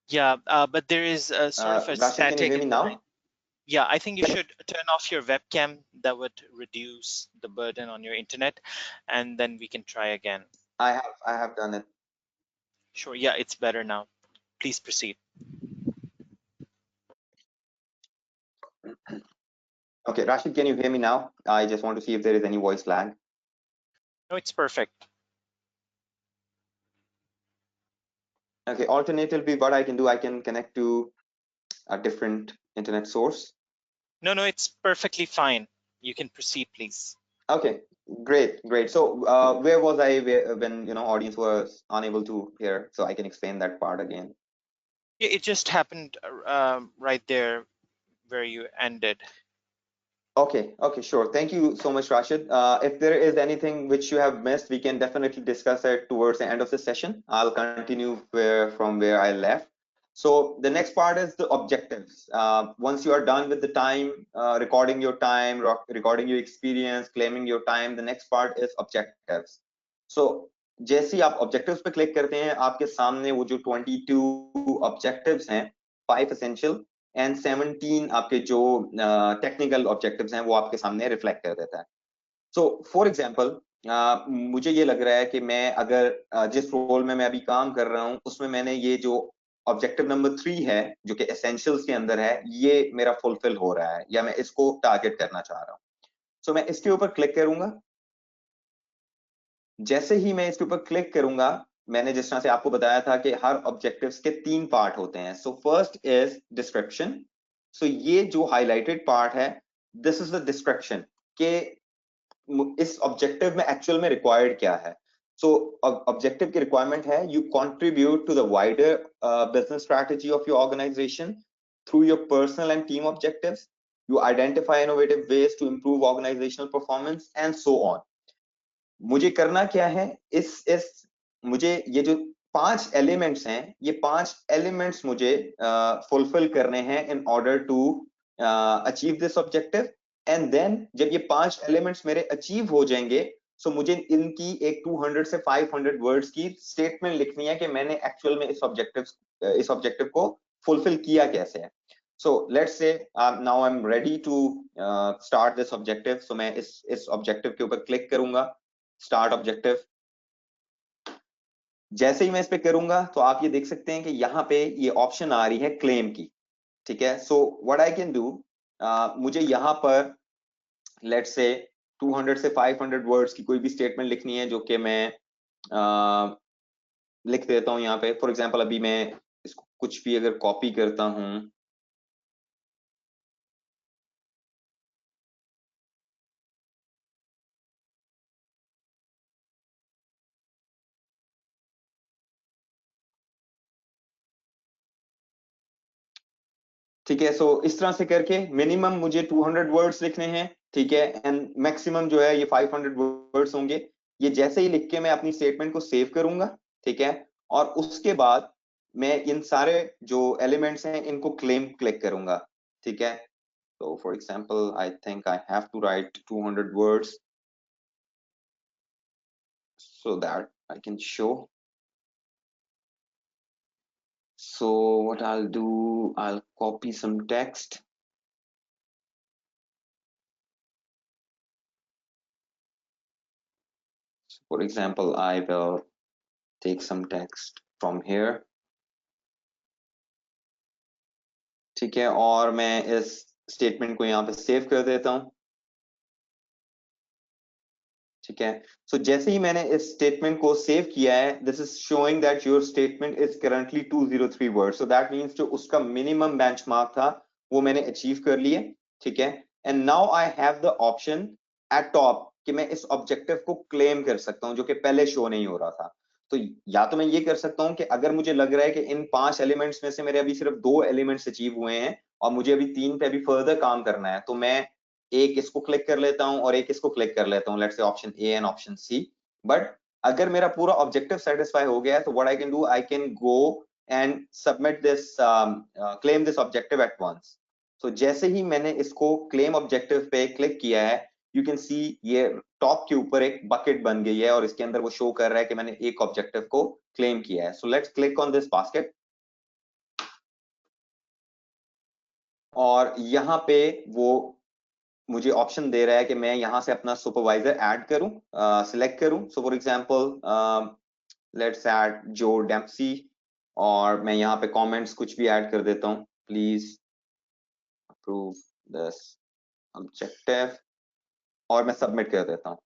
Yeah, but there is a sort of a Rashid, can you static hear me in the now? line. Yeah, I think you should turn off your webcam. That would reduce the burden on your internet, and then we can try again. I have done it. Sure. Yeah, it's better now. Please proceed. Okay, Rashid, can you hear me now? I just want to see if there is any voice lag. No, it's perfect. Okay, alternatively, what I can do, I can connect to a different internet source. No, it's perfectly fine. You can proceed, please. Okay, great. So where was I when audience was unable to hear? So I can explain that part again. Yeah, it just happened right there where you ended. Okay, sure. Thank you so much, Rashid. If there is anything which you have missed, we can definitely discuss it towards the end of the session. I'll continue from where I left. So the next part is the objectives. Once you are done with the time, recording your time, recording your experience, claiming your time, the next part is objectives. So जैसे ही आप objectives पे click करते हैं, आपके सामने वो जो 22 objectives हैं, 5 essential एंड 17 आपके जो टेक्निकल ऑब्जेक्टिव्स हैं वो आपके सामने रिफ्लेक्ट कर देता है। सो फॉर एग्जांपल मुझे ये लग रहा है कि मैं अगर जिस रोल में मैं अभी काम कर रहा हूँ उसमें मैंने ये जो ऑब्जेक्टिव नंबर 3 है जो कि एसेंशियल्स के अंदर है, ये मेरा फुलफिल हो रहा है या मैं इसको टारगेट करना चाह रहा हूँ। सो मैं इसके ऊपर क्लिक करूंगा। जैसे ही मैं इसके ऊपर क्लिक करूंगा, मैंने जिस तरह से आपको बताया था कि हर ऑब्जेक्टिव्स के 3 पार्ट होते हैं। So first is description. So ये जो हाईलाइटेड पार्ट है, दिस इज द डिस्क्रिप्शन के इस ऑब्जेक्टिव में एक्चुअल में रिक्वायर्ड क्या है। सो ऑब्जेक्टिव की रिक्वायरमेंट है you contribute to the wider business strategy of your organisation through your personal and team objectives, you identify innovative ways to improve organizational performance and so on. मुझे करना क्या है, इस मुझे ये जो 5 एलिमेंट्स हैं, ये 5 एलिमेंट्स मुझे फुलफिल करने हैं in order to achieve this objective. And then जब ये 5 एलिमेंट्स मेरे अचीव हो जाएंगे, सो मुझे इनकी एक 200 से 500 वर्ड्स की स्टेटमेंट लिखनी है कि मैंने एक्चुअल में इस ऑब्जेक्टिव को फुलफिल किया कैसे है। So let's say now I'm ready to start this objective. So मैं इस ऑब्जेक्टिव के ऊपर क्लिक करूंगा, स्टार्ट ऑब्जेक्टिव। जैसे ही मैं इस पे करूंगा तो आप ये देख सकते हैं कि यहाँ पे ये ऑप्शन आ रही है क्लेम की। ठीक है, सो व्हाट आई कैन डू, मुझे यहाँ पर लेट्स से 200 से 500 वर्ड्स की कोई भी स्टेटमेंट लिखनी है जो कि मैं लिख देता हूँ यहाँ पे। फॉर एग्जाम्पल अभी मैं इसको कुछ भी अगर कॉपी करता हूँ, ठीक है। सो इस तरह से करके मिनिमम मुझे 200 वर्ड्स लिखने हैं ठीक है, एंड मैक्सिमम जो है ये 500 वर्ड्स होंगे। ये जैसे ही लिख के मैं अपनी स्टेटमेंट को सेव करूंगा, ठीक है, और उसके बाद मैं इन सारे जो एलिमेंट्स हैं इनको क्लिक करूंगा, ठीक है। So for example, I think I have to write 200 words so that I can show. So what I'll do, I'll copy some text. So for example, I will take some text from here. ठीक है, और मैं इस statement को यहाँ पे save कर देता हूँ, ठीक है। सो जैसे ही मैंने इस स्टेटमेंट को सेव किया है, this is showing that your statement is currently 203 word. So that means जो उसका मिनिमम बेंचमार्क था वो मैंने अचीव कर लिए, ठीक है। And now I have the option eight top कि मैं इस ऑब्जेक्टिव को क्लेम कर सकता हूँ जो कि पहले शो नहीं हो रहा था। तो या तो मैं ये कर सकता हूँ कि अगर मुझे लग रहा है कि इन 5 एलिमेंट्स में से मेरे अभी सिर्फ 2 एलिमेंट्स अचीव हुए हैं और मुझे अभी 3 पे अभी फर्दर काम करना है, तो मैं एक इसको क्लिक कर लेता हूं और एक इसको क्लिक कर लेता हूं, let's say option A and option C. But अगर मेरा पूरा ऑब्जेक्टिव सेटिस्फाई हो गया है तो what I can do, I can go and submit this claim this objective at once. तो जैसे ही मैंने इसको क्लेम ऑब्जेक्टिव पे क्लिक किया है, यू कैन सी ये टॉप के ऊपर एक बकेट बन गई है और इसके अंदर वो शो कर रहा है कि मैंने एक ऑब्जेक्टिव को क्लेम किया है। So let's click on this basket, और यहाँ पे वो मुझे ऑप्शन दे रहा है कि मैं यहाँ से अपना सुपरवाइजर ऐड करूं, सिलेक्ट करूं। सो फॉर एग्जांपल लेट्स ऐड जो डेम्पसी, और मैं यहाँ पे कमेंट्स कुछ भी ऐड कर देता हूँ, प्लीज अप्रूव दिस ऑब्जेक्टिव, और मैं सबमिट कर देता हूँ,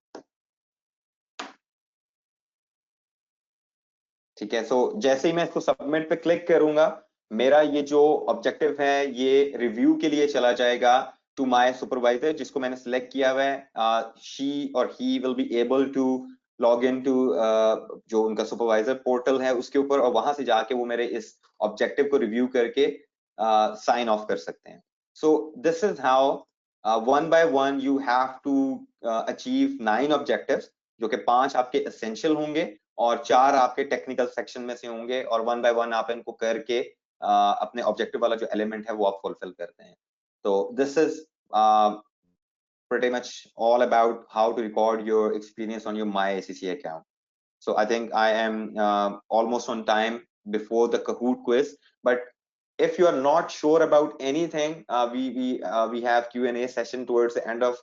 ठीक है। सो जैसे ही मैं इसको सबमिट पे क्लिक करूंगा, मेरा ये जो ऑब्जेक्टिव है ये रिव्यू के लिए चला जाएगा टू माय सुपरवाइजर जिसको मैंने सिलेक्ट किया हुआ है। शी और he will be able to log in to जो उनका सुपरवाइजर पोर्टल है उसके ऊपर, और वहां से जाके वो मेरे इस ऑब्जेक्टिव को रिव्यू करके साइन ऑफ कर सकते हैं। So this is how one by one you have to achieve 9 objectives, जो कि 5 आपके एसेंशियल होंगे और 4 आपके टेक्निकल सेक्शन में से होंगे, और वन बाय वन आप इनको करके अपने ऑब्जेक्टिव वाला जो एलिमेंट है वो आप फुलफिल करते हैं। तो this is pretty much all about how to record your experience on your MyACC account. So I think I am almost on time before the Kahoot quiz, but if you are not sure about anything, we have Q&A session towards the end of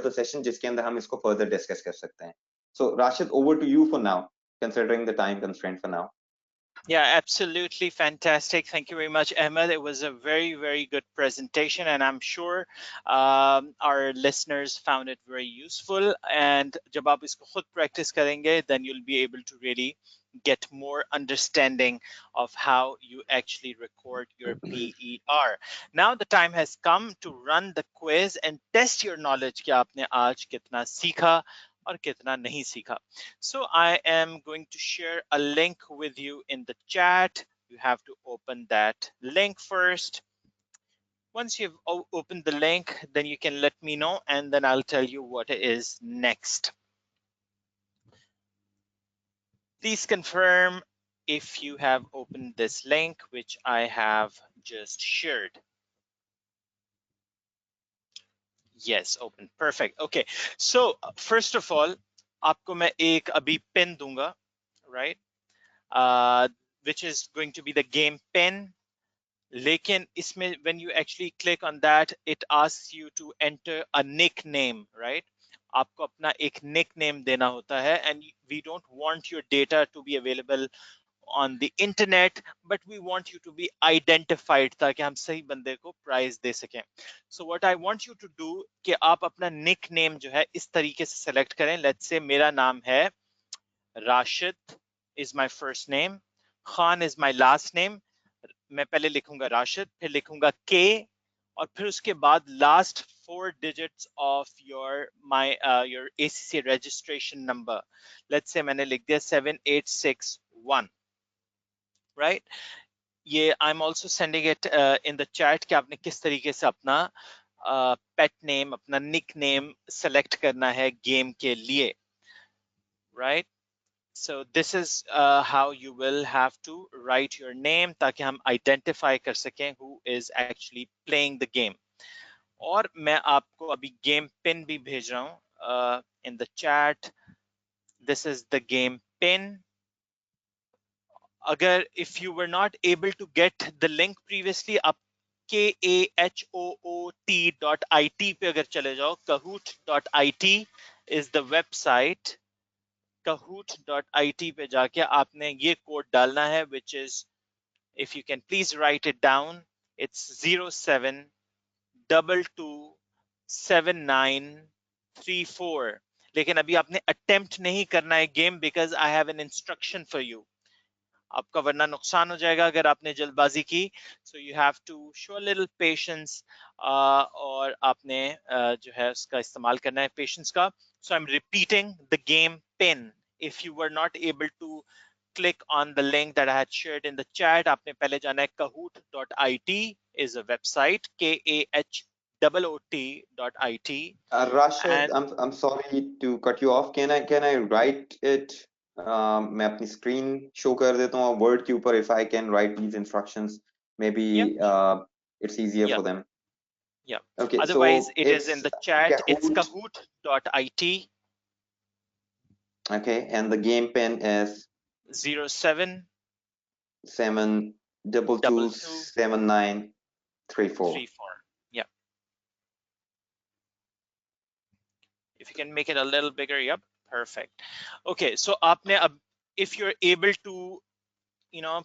the session जिसके अंदर हम इसको further discuss कर सकते हैं. So Rashid, over to you for now, considering the time constraint for now. Yeah, absolutely fantastic. Thank you very much, Ahmed. It was a very, very good presentation, and I'm sure our listeners found it very useful. And जब आप इसको खुद practice करेंगे, then you'll be able to really get more understanding of how you actually record your PER. Now the time has come to run the quiz and test your knowledge कि आपने आज कितना सीखा और कितना नहीं सीखा. So I am going to share a link with you in the chat. You have to open that link first. Once you've opened the link, then you can let me know and then I'll tell you what is next. Please confirm if you have opened this link, which I have just shared. Yes, open. Perfect. Okay. So first of all, आपको मैं एक अभी pin दूंगा, right? Which is going to be the game pin. लेकिन इसमें when you actually click on that, it asks you to enter a nickname, right? आपको अपना एक nickname देना होता है, and we don't want your data to be available on the internet, but we want you to be identified ताकि हम सही बंदे को प्राइज दे सकें. So what I want you to do कि आप अपना nickname जो है इस तरीके से select करें. Let's say मेरा नाम है Rashid is my first name, Khan is my last name. मैं पहले लिखूंगा राशिद, फिर लिखूंगा के, और फिर उसके बाद last 4 digits of your ACC registration number. Let's say मैंने लिख दिया 7861, right? ये I'm also sending it in the chat कि आपने किस तरीके से अपना पेट नेम, अपना निक नेम सेलेक्ट करना है गेम के लिए, right? So this is how you will have to write your name ताकि हम identify कर सकें who is actually playing the game. और मैं आपको अभी game pin भी भेज रहा हूँ in the chat. This is the game pin. अगर if you were not able to get the link previously, आप kahoot.it पे अगर चले जाओ, kahoot.it is the website. kahoot.it पे जाके आपने ये कोड डालना है, which is, if you can please write it down, it's 07227934. लेकिन अभी आपने attempt नहीं करना है game because I have an instruction for you. आपका वरना नुकसान हो जाएगा अगर आपने जल्दबाजी की. So you have to show a little patience और आपने जो है उसका इस्तेमाल करना है patience का. So I'm repeating the game pin. If you were not able to click on the link that I had shared in the chat, आपने पहले जाना है kahoot.it is a website, kahoot.it. Rashid, And I'm sorry to cut you off. Can I write it? मैं अपनी screen show कर देता हूँ word के ऊपर. If I can write these instructions, maybe it's easier for them. Yeah. Okay. Otherwise, So it is in it's the chat. It's Kahoot. kahoot.it. Okay, and the game pin is 07 7227934. Yeah. If you can make it a little bigger, yep, perfect. Okay, so आपने अब, if you're able to, you know,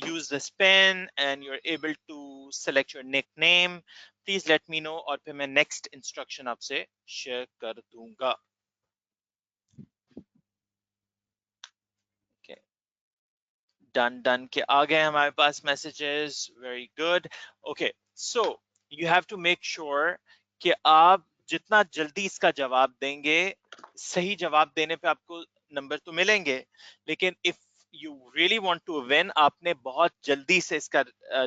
use this pen and you're able to select your nickname, please let me know और फिर मैं next instruction आपसे share कर दूंगा. Okay, done के आ गए हमारे पास messages. Very good. Okay, so you have to make sure कि आप जितना जल्दी इसका जवाब देंगे, सही जवाब देने पे आपको नंबर तो मिलेंगे, लेकिन if you really want to win, आपने बहुत जल्दी से इसका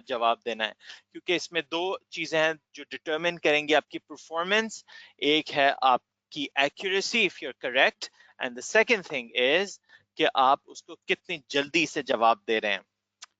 जवाब देना है, क्योंकि इसमें दो चीजें हैं जो डिटरमिन करेंगी आपकी परफॉर्मेंस. एक है आपकी accuracy if you're correct, and the second thing is कि आप उसको कितनी जल्दी से जवाब दे रहे हैं.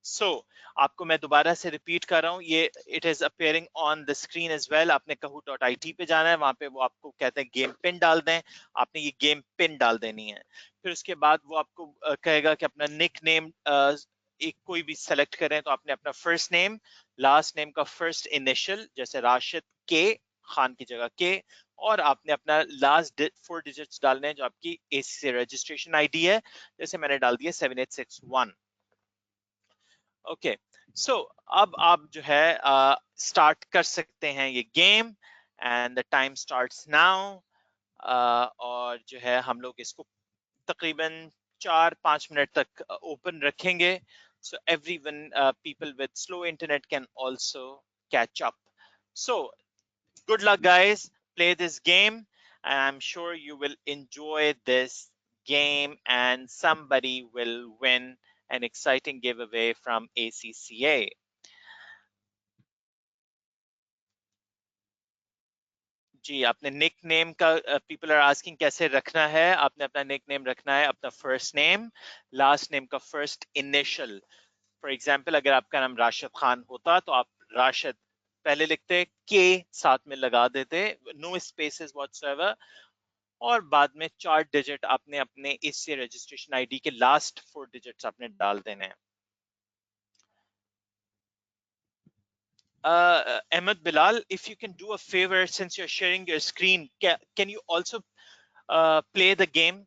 So, आपको मैं दोबारा से रिपीट कर रहा हूँ, ये it is appearing on the screen as well. आपने kahoot.it पे जाना है, वहां पे वो आपको कहते हैं गेम पिन डाल दें, आपने ये गेम पिन डाल देनी है. फिर उसके बाद वो आपको कहेगा कि अपना निक नेम एक कोई भी सेलेक्ट करें, तो आपने अपना फर्स्ट नेम, लास्ट नेम का फर्स्ट इनिशियल, जैसे राशिद के, खान की जगह के, और आपने अपना लास्ट 4 डिजिट्स डालने हैं जो आपकी एसी रजिस्ट्रेशन आईडी है, जैसे मैंने डाल दिया 7861. ओके, सो अब आप जो है स्टार्ट कर सकते हैं ये game, and the time starts now. और जो है हम लोग इसको तकरीबन 4-5 मिनट तक ओपन रखेंगे, so everyone people with slow internet can also catch up. So good luck guys, play this game and I'm sure you will enjoy this game and somebody will win an exciting giveaway from ACCA. जी, आपने nick name का people are asking कैसे रखना है. आपने अपना nick name रखना है अपना फर्स्ट नेम, लास्ट नेम का फर्स्ट इनिशियल. फॉर एग्जांपल अगर आपका नाम राशिद खान होता तो आप राशिद पहले लिखते, के साथ में लगा देते, नो स्पेसेस व्हाटसोएवर, और बाद में 4 डिजिट आपने अपने इससे रजिस्ट्रेशन आईडी के लास्ट 4 डिजिट्स आपने डाल देने हैं. Ahmed Bilal, if you can do a favor, since you're sharing your screen, can you also play the game,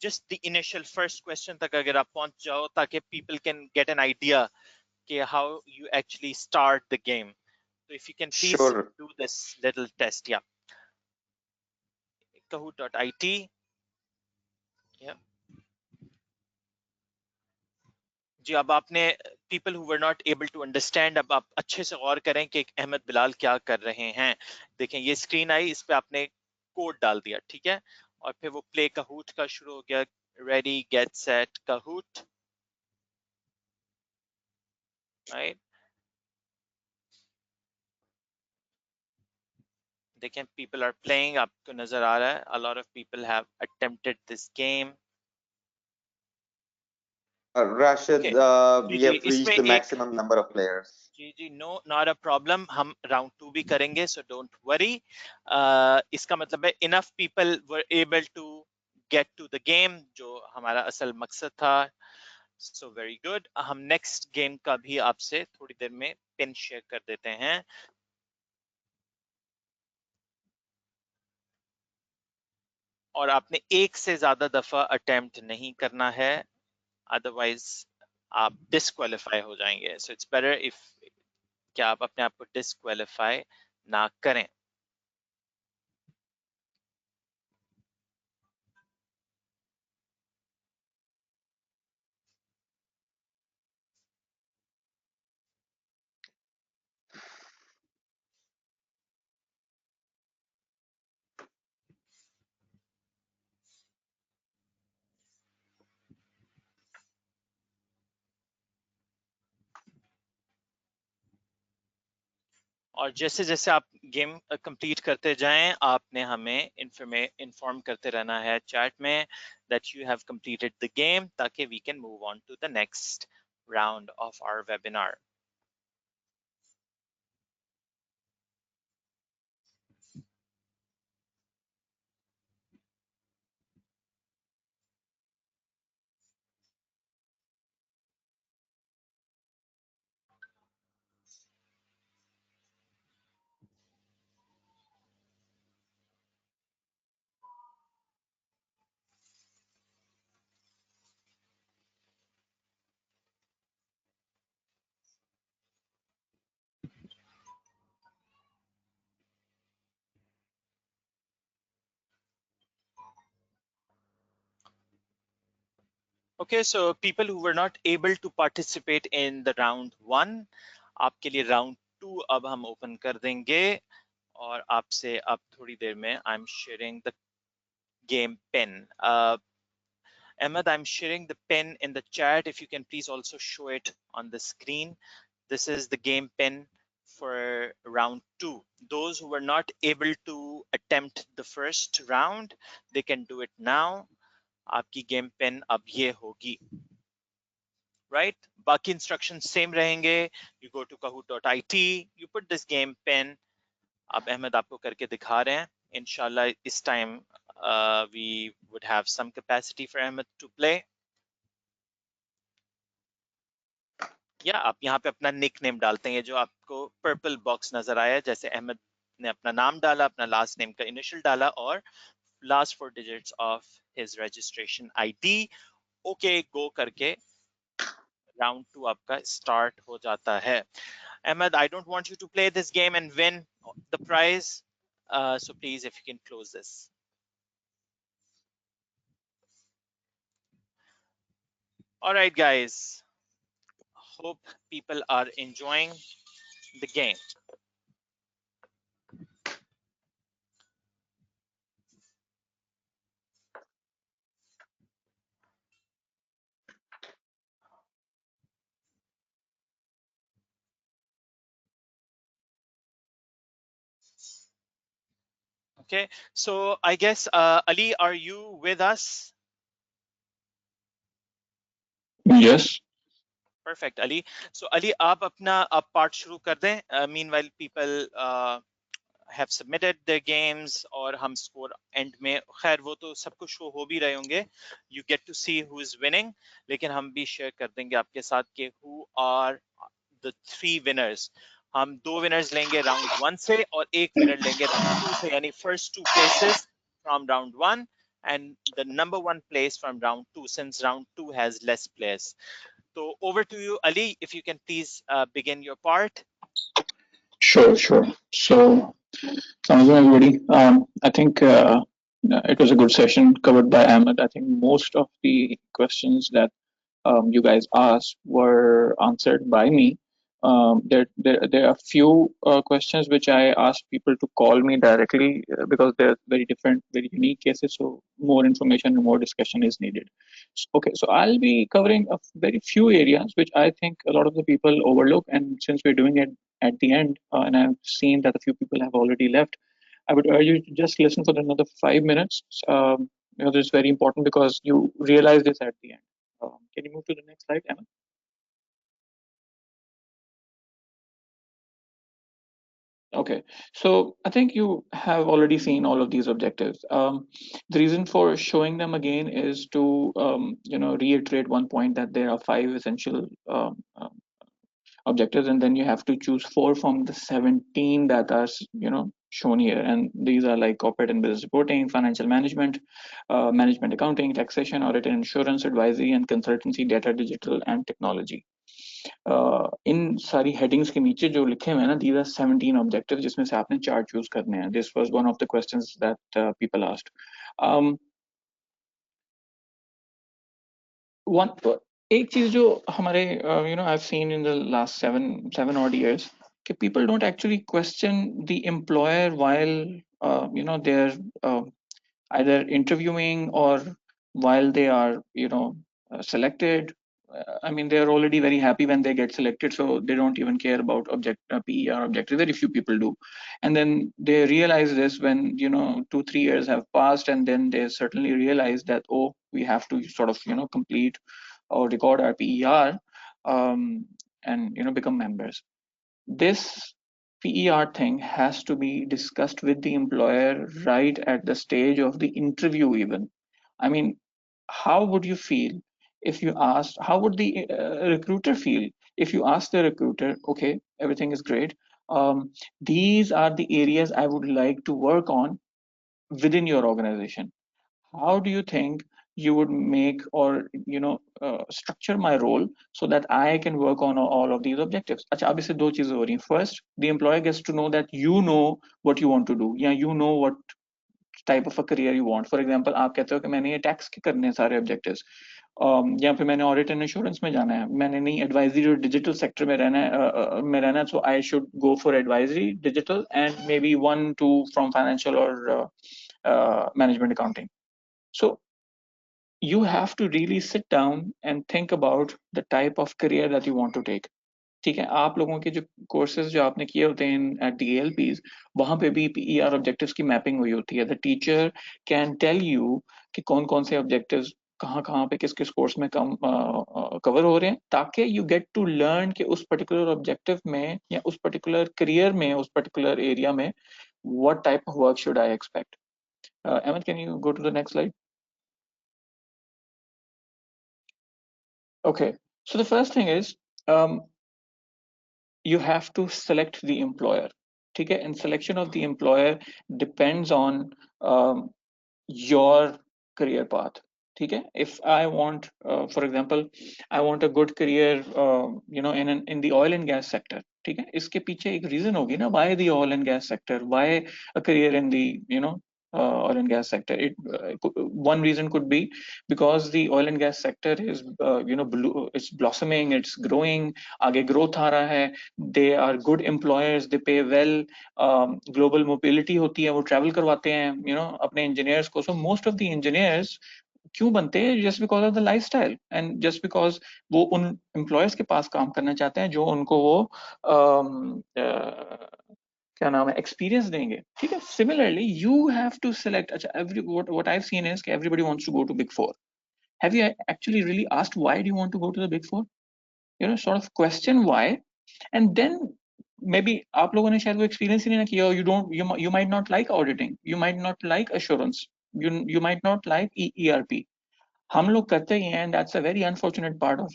just the initial first question तक अगर आप पहुंच जाओ, ताकि people can get an idea कि how you actually start the game. So if you can please Sure. do this little test. Yeah, kahoot.it. Yeah. जी, अब आपने people who were not able to understand, अब आप अच्छे से गौर करें कि अहमद बिलाल क्या कर रहे हैं. देखें ये स्क्रीन आई, इस पे आपने कोड डाल दिया, ठीक है, और फिर वो प्ले काहूट का शुरू हो गया, रेडी गेट सेट काहूट, राइट. देखें people are playing, आपको नजर आ रहा है a lot of people have attempted this game. Rashid, Okay. we जी have reached इसमें the एक maximum number of players. जी नो नॉट अ प्रॉब्लम, हम राउंड 2 भी करेंगे, सो डोंट वरी. इसका मतलब है enough people were able to get to the game, जो हमारा असल मकसद था. So very good. हम नेक्स्ट गेम का भी आपसे थोड़ी देर में पिन शेयर कर देते हैं. और आपने एक से ज्यादा दफा अटेम्प्ट नहीं करना है, अदरवाइज आप डिस्क्वालीफाई हो जाएंगे. सो इट्स बेटर इफ कि आप अपने आप को डिस्क्वालीफाई ना करें. और जैसे जैसे आप गेम कंप्लीट करते जाएं, आपने हमें इन्फॉर्म करते रहना है चैट में that you have completed the game, ताकि we can move on to the next round of our webinar. Okay, so people who were not able to participate in the round 1, आपके लिए round 2 अब हम open कर देंगे. और आपसे अब थोड़ी देर में I'm sharing the game pin. Ahmed, I'm sharing the pin in the chat. If you can please also show it on the screen. This is the game pin for round 2. Those who were not able to attempt the first round, they can do it now. आपकी game pin अब ये होगी. Right? बाकी instructions same रहेंगे. You go to kahoot.it, you put this game pin. अब अहमद आपको करके दिखा रहे हैं. Inshallah, this time we would have some capacity for Ahmed to play. या आप यहाँ पे अपना निक नेम डालते हैं, जो आपको पर्पल बॉक्स नजर आया, जैसे अहमद ने अपना नाम डाला, अपना लास्ट नेम का इनिशियल डाला और last 4 digits of his registration ID. Okay go करके राउंड 2 आपका स्टार्ट हो जाता है. Ahmed, I don't want you to play this game and win the prize, so please if you can close this. Alright guys, hope people are enjoying the game. Okay, so I guess Ali, are you with us? Yes. Perfect, Ali. So Ali, आप अपना आप part शुरू कर दें. Meanwhile, people have submitted their games और हम score end में, खैर वो तो सबको show हो भी रहे होंगे. You get to see who is winning. लेकिन हम भी share कर देंगे आपके साथ कि who are the 3 winners. हम 2 winners लेंगे round 1 से और 1 winner लेंगे round 2 से, यानी first 2 places from round 1 and the number 1 place from round 2, since round 2 has less players. So over to you, Ali, if you can please begin your part. Sure, sure. So, Assalamualaikum everybody. I think it was a good session covered by Ahmed. I think most of the questions that you guys asked were answered by me. There are few questions which I asked people to call me directly because they're very different, very unique cases. So more information and more discussion is needed. Okay, so I'll be covering a very few areas which I think a lot of the people overlook. And since we're doing it at the end, and I've seen that a few people have already left, I would urge you to just listen for another 5 minutes. This is very important because you realize this at the end. Can you move to the next slide, Emma? Okay, so I think you have already seen all of these objectives. The reason for showing them again is to reiterate one point, that there are five essential objectives, and then you have to choose four from the 17 that are shown here, and these are like corporate and business reporting, financial management, management accounting, taxation, audit and insurance, advisory and consultancy, data, digital and technology. इन सारी headings के नीचे जो लिखे हुए हैं ना, these are 17 objectives जिसमें से आपने चार चूज करने हैं. This was one of the questions that people asked. One एक चीज जो हमारे I've seen in the last seven odd years कि people don't actually question the employer while they're either interviewing or while they are selected. I mean, they're already very happy when they get selected, so they don't even care about PER objective. Very few people do, and then they realize this when 2-3 years have passed, and then they certainly realize that, oh, we have to sort of complete or record our PER, and become members. This PER thing has to be discussed with the employer right at the stage of the interview even. I mean, how would you feel if you asked, how would the recruiter feel if you ask the recruiter, okay, everything is great, these are the areas I would like to work on within your organization. How do you think you would make or structure my role so that I can work on all of these objectives? अच्छा, अब इससे दो चीजें हो रही हैं. First, the employer gets to know that you know what you want to do. Yeah, you know what type of a career you want. For example, आप कहते हो कि मैंने ये टैक्स के करने हैं सारे objectives, या फिर मैंने ऑडिट एंड इंश्योरेंस में जाना है, मैंने नहीं एडवाइजरी और डिजिटल सेक्टर में रहना है, so I should go for advisory, digital and maybe 1-2 from financial और management accounting. So you have to really sit down and think about the type of career that you want to take. ठीक है, आप लोगों के जो courses जो आपने किए होते हैं एट दी ALPs, वहां पे भी PER ऑब्जेक्टिव्स की मैपिंग हुई होती है. The teacher can tell you कि कौन कौन से ऑब्जेक्टिव्स कहाँ पे किस किस कोर्स में कवर हो रहे हैं, ताकि यू गेट टू लर्न कि उस पर्टिकुलर ऑब्जेक्टिव में या उस पर्टिकुलर करियर में, उस पर्टिकुलर एरिया में what type of work should I expect. Ahmed, can you go to the next slide? Okay, so the first thing is you have to select the employer. Okay, and selection of the employer depends on your career path. Okay, if I want, for example, I want a good career, in the oil and gas sector. ठीक है, इसके पीछे एक reason होगी ना, why the oil and gas sector, why a career in the oil and gas sector. One reason could be because the oil and gas sector is it's blossoming, it's growing, आगे growth आ रहा है, they are good employers, they pay well, global mobility होती है, वो travel करवाते हैं अपने engineers को. So most of the engineers क्यों बनते हैं? Just because of the lifestyle and just because वो उन employers के पास काम करना चाहते हैं जो उनको वो क्या नाम है, एक्सपीरियंस देंगे. ठीक है, similarly you have to select. अच्छा, what I've seen is कि everybody wants to go to Big Four. Have you actually really asked why do you want to go to the Big Four? Sort of question why, and then maybe आप लोगों ने शायद वो experience ही नहीं ना किया. You might not like auditing, you might not like assurance, you might not like ERP. हम लोग करते ही हैं, and that's a very unfortunate part of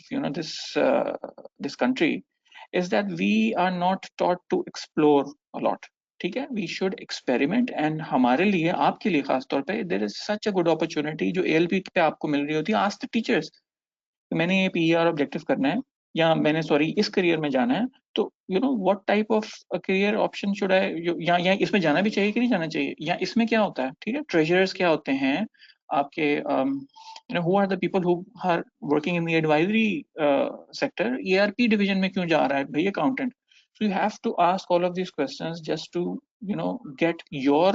this country, is that we are not taught to explore a lot. ठीक है, we should experiment, and हमारे लिए, आपके लिए खास तौर पे, there is such a good opportunity जो ALP पे आपको मिल रही होती है. Ask the teachers, मैंने ये PER ऑब्जेक्टिव करना है, या मैंने इस करियर में जाना है, तो what type of a career option should I, या इसमें जाना भी चाहिए कि नहीं जाना चाहिए, या इसमें क्या होता है. ठीक है, treasurers क्या होते हैं आपके, who are the people who are working in the advisory sector, ERP division में क्यों जा रहा है भाई accountant. So you have to ask all of these questions just to get your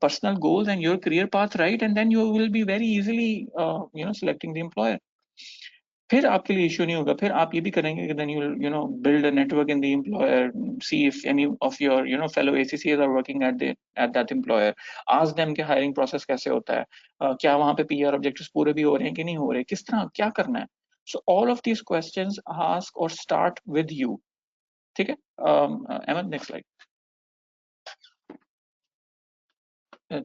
personal goals and your career path right, and then you will be very easily selecting the employer. फिर आपके लिए issue नहीं होगा, फिर आप ये भी करेंगे कि then you know build a network in the employer, see if any of your fellow ACCAs are working at that employer, ask them कि हायरिंग प्रोसेस कैसे होता है, क्या वहां पे PR ऑब्जेक्टिव्स पूरे भी हो रहे हैं कि नहीं हो रहे, किस तरह क्या करना है. So all of these questions ask और स्टार्ट विद यू. ठीक है. Ahmed next slide.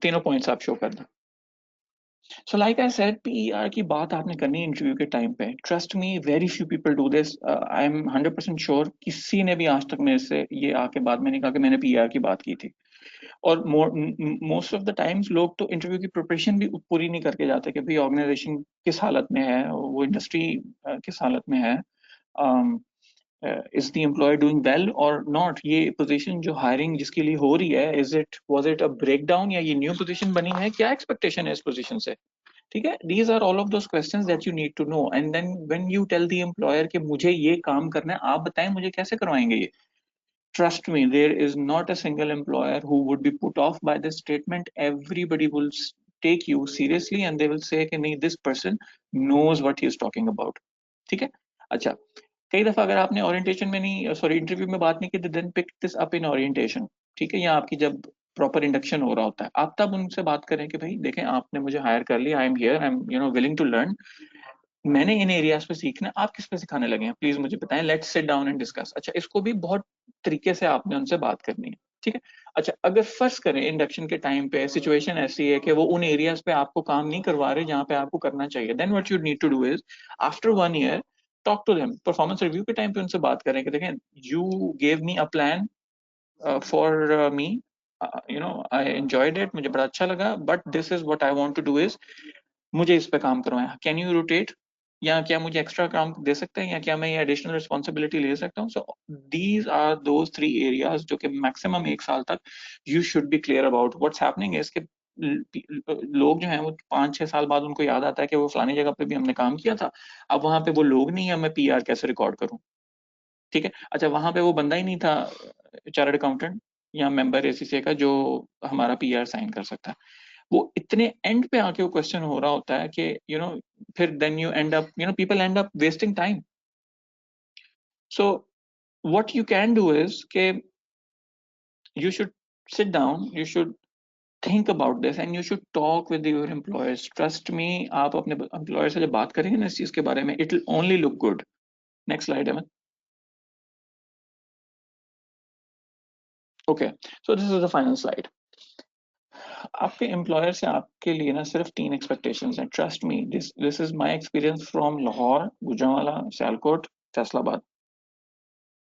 तीनों पॉइंट्स आप शो कर दें. So like I said, PER की बात आपने करनी है इंटरव्यू के टाइम पे. Trust me, very few people do this. I'm 100% sure किसी ने भी आज तक मेरे से ये आके बात में नहीं कहा कि मैंने PER की बात की थी. और मोस्ट ऑफ द टाइम्स लोग तो इंटरव्यू की प्रिपरेशन भी पूरी नहीं करके जाते कि भाई ऑर्गेनाइजेशन किस हालत में है, वो इंडस्ट्री किस हालत में है, is the employer doing well और नॉट, ये पोजीशन जो हायरिंग जिसके लिए हो रही है, वाज इट अ ब्रेकडाउन या ये न्यू पोजीशन बनी है, क्या एक्सपेक्टेशन है इस पोजीशन से. ठीक है. These are all of those questions that you need to know, and then when you tell the employer कि मुझे ये काम करना है, आप बताएं मुझे कैसे करवाएंगे ये. Trust me, there is not a single employer who would be put off by this statement. Everybody will take you seriously and they will say कि नहीं, this person knows what he is talking about. ठीक है. अच्छा, कई दफा अगर आपने orientation में नहीं, सॉरी इंटरव्यू में बात नहीं की, then pick this up in orientation. ठीक है. या आपकी जब प्रॉपर इंडक्शन हो रहा होता है, आप तब उनसे बात करें कि भाई देखें, आपने मुझे हायर कर लिया, I am here, I am willing to learn, मैंने इन एरियाज पे सीखना है, आप किस पे सिखाने लगे हैं, प्लीज मुझे बताएं, let's sit down and discuss. अच्छा, इसको भी बहुत तरीके से आपने उनसे बात करनी है. ठीक है. अच्छा, अगर फर्स्ट करें इंडक्शन के टाइम पे सिचुएशन ऐसी है कि वो उन एरियाज पे आपको काम नहीं करवा रहे जहां पे आपको करना चाहिए, then what you need to do is after 1 year talk to them. Performance review के टाइम पे उनसे बात करें कि देखें, you gave me a plan for me, I enjoyed it, मुझे बड़ा अच्छा लगा, but this is what I want to do is, मुझे इस पे काम करवाएं, कैन यू रोटेट, या क्या मुझे एक्स्ट्रा काम दे सकते हैं, या क्या मैं ये एडिशनल रिस्पॉन्सिबिलिटी ले सकता हूँ. So these are those 3 areas जो कि मैक्सिमम 1 साल तक you should be clear about. What's happening is कि लोग जो हैं वो 5-6 साल बाद उनको याद आता है कि वो फलानी जगह पे भी हमने काम किया था, अब वहां पे वो लोग नहीं है, मैं PR कैसे रिकॉर्ड करूं. ठीक है. अच्छा, वहां पे वो बंदा ही नहीं था, चार्टर्ड अकाउंटेंट या मेंबर ACCA का, जो हमारा PR साइन कर सकता है. वो इतने एंड पे आके वो क्वेश्चन हो रहा होता है कि फिर then you end up, people end up wasting time. So what you can do is के you should sit down, you should think about this and you should talk with your employers. Trust me, आप अपने employer से जब बात करेंगे ना इस चीज के बारे में, it will only look good. Next slide, Aman. Okay, so this is the final slide. आपके एम्प्लॉयर से आपके लिए ना सिर्फ 3 एक्सपेक्टेशंस हैं. Trust me, this is my experience from Lahore, Gujranwala, Sialkot, Faisalabad.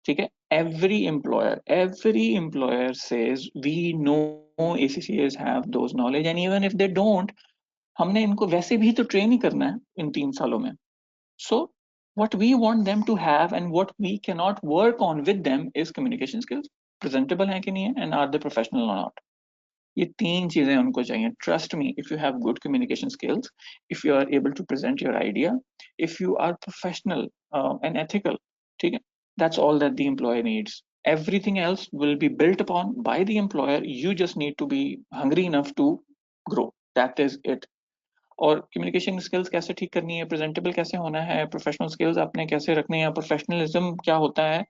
ठीक है. every employer says we know ACCAs have those knowledge and even if they don't, हमने इनको वैसे भी तो ट्रेन ही करना है इन 3 सालों में. So what we want them to have and what we cannot work on with them is communication skills. Presentable है कि नहीं है, and are they professional or not. ये 3 चीजें उनको चाहिए. Trust me, if you have good communication skills, if you are able to present your idea, if you are professional and ethical, ठीक है, that's all that the employer needs. Everything else will be built upon by the employer. You just need to be hungry enough to grow. That is it. और communication skills कैसे ठीक करनी है, presentable कैसे होना है, प्रोफेशनल स्किल्स आपने कैसे रखने हैं, प्रोफेशनलिज्म क्या होता है,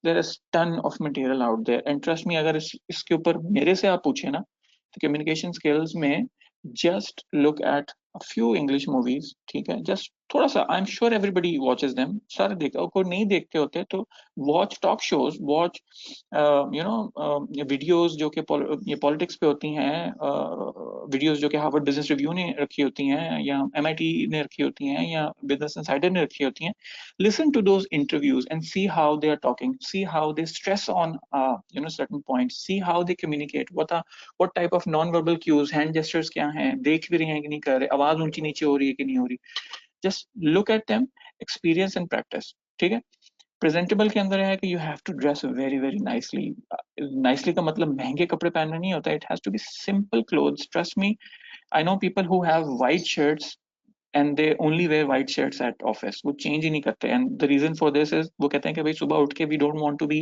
there is ton of material out there. And trust me, अगर इसके ऊपर मेरे से आप पूछे ना, तो कम्युनिकेशन स्किल्स में just look at a few English movies. ठीक है, जस्ट थोड़ा सा, I am sure everybody watches them, सारे देखते हो, कोई नहीं देखते होते तो watch talk shows, watch videos जो कि ये पॉलिटिक्स पे होती हैं, वीडियोस जो कि हार्वर्ड बिजनेस रिव्यू ने रखी होती हैं या MIT ने रखी होती हैं या बिजनेस इनसाइडर ने रखी होती हैं. Listen to those interviews and see how they are talking, see how they stress on certain points, see how they communicate, what type of non-verbal cues, hand gestures क्या हैं, देख भी रहे हैं कि नहीं कर रहे, आवाज ऊंची नीचे हो रही है कि नहीं हो रही. Just look at them, experience and practice. ठीक है. प्रेजेंटेबल के अंदर है कि you have to dress very very nicely. Nicely का मतलब महंगे कपड़े पहनना नहीं होता, it has to be simple clothes. Trust me, I know people who have white shirts and they only wear white shirts at office, वो change ही नहीं करते. and the reason for this is वो कहते हैं कि भाई सुबह उठ के we don't want to be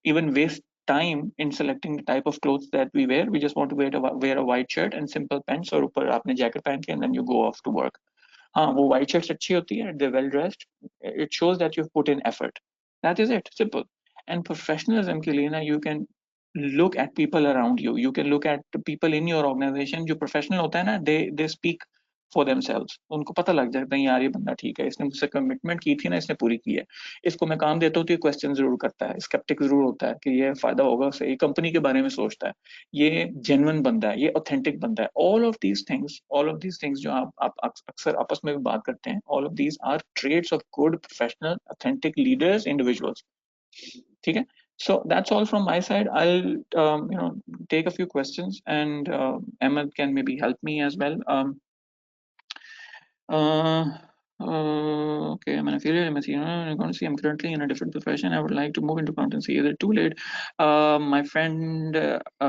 even waste time in selecting the type of clothes that we wear. We just want to wear a white shirt and simple pants और ऊपर आपने jacket पहन के and then you go off to work. हाँ वो white shirts अच्छी होती है, they're well dressed, it shows that you've put in effort. That is it, simple. And professionalism के लिए ना, you can look at people around you, you can look at the people in your organization. जो professional होता है ना, they speak for themselves. उनको पता लग जाता है यार ये बंदा ठीक है, इसने मुझसे कमिटमेंट की थी ना, इसने पूरी की है, इसको मैं काम देता हूँ तो ये क्वेश्चन जरूर करता है, स्केप्टिक जरूर होता है कि ये फायदा होगा उसे, ये कंपनी के बारे में सोचता है, ये जेन्युइन बंदा है, ये ऑथेंटिक बंदा है. ऑल ऑफ दीज थिंग्स जो आप अक्सर आपस में भी बात करते हैं, all of these are trades of good professional authentic leaders individuals. ठीक है. So that's all from my side. I'll take a few questions, and Ahmed can maybe help me as well. Okay, I'm an affiliate. I'm going to see. I'm currently in a different profession. I would like to move into accountancy. Is it too late? My friend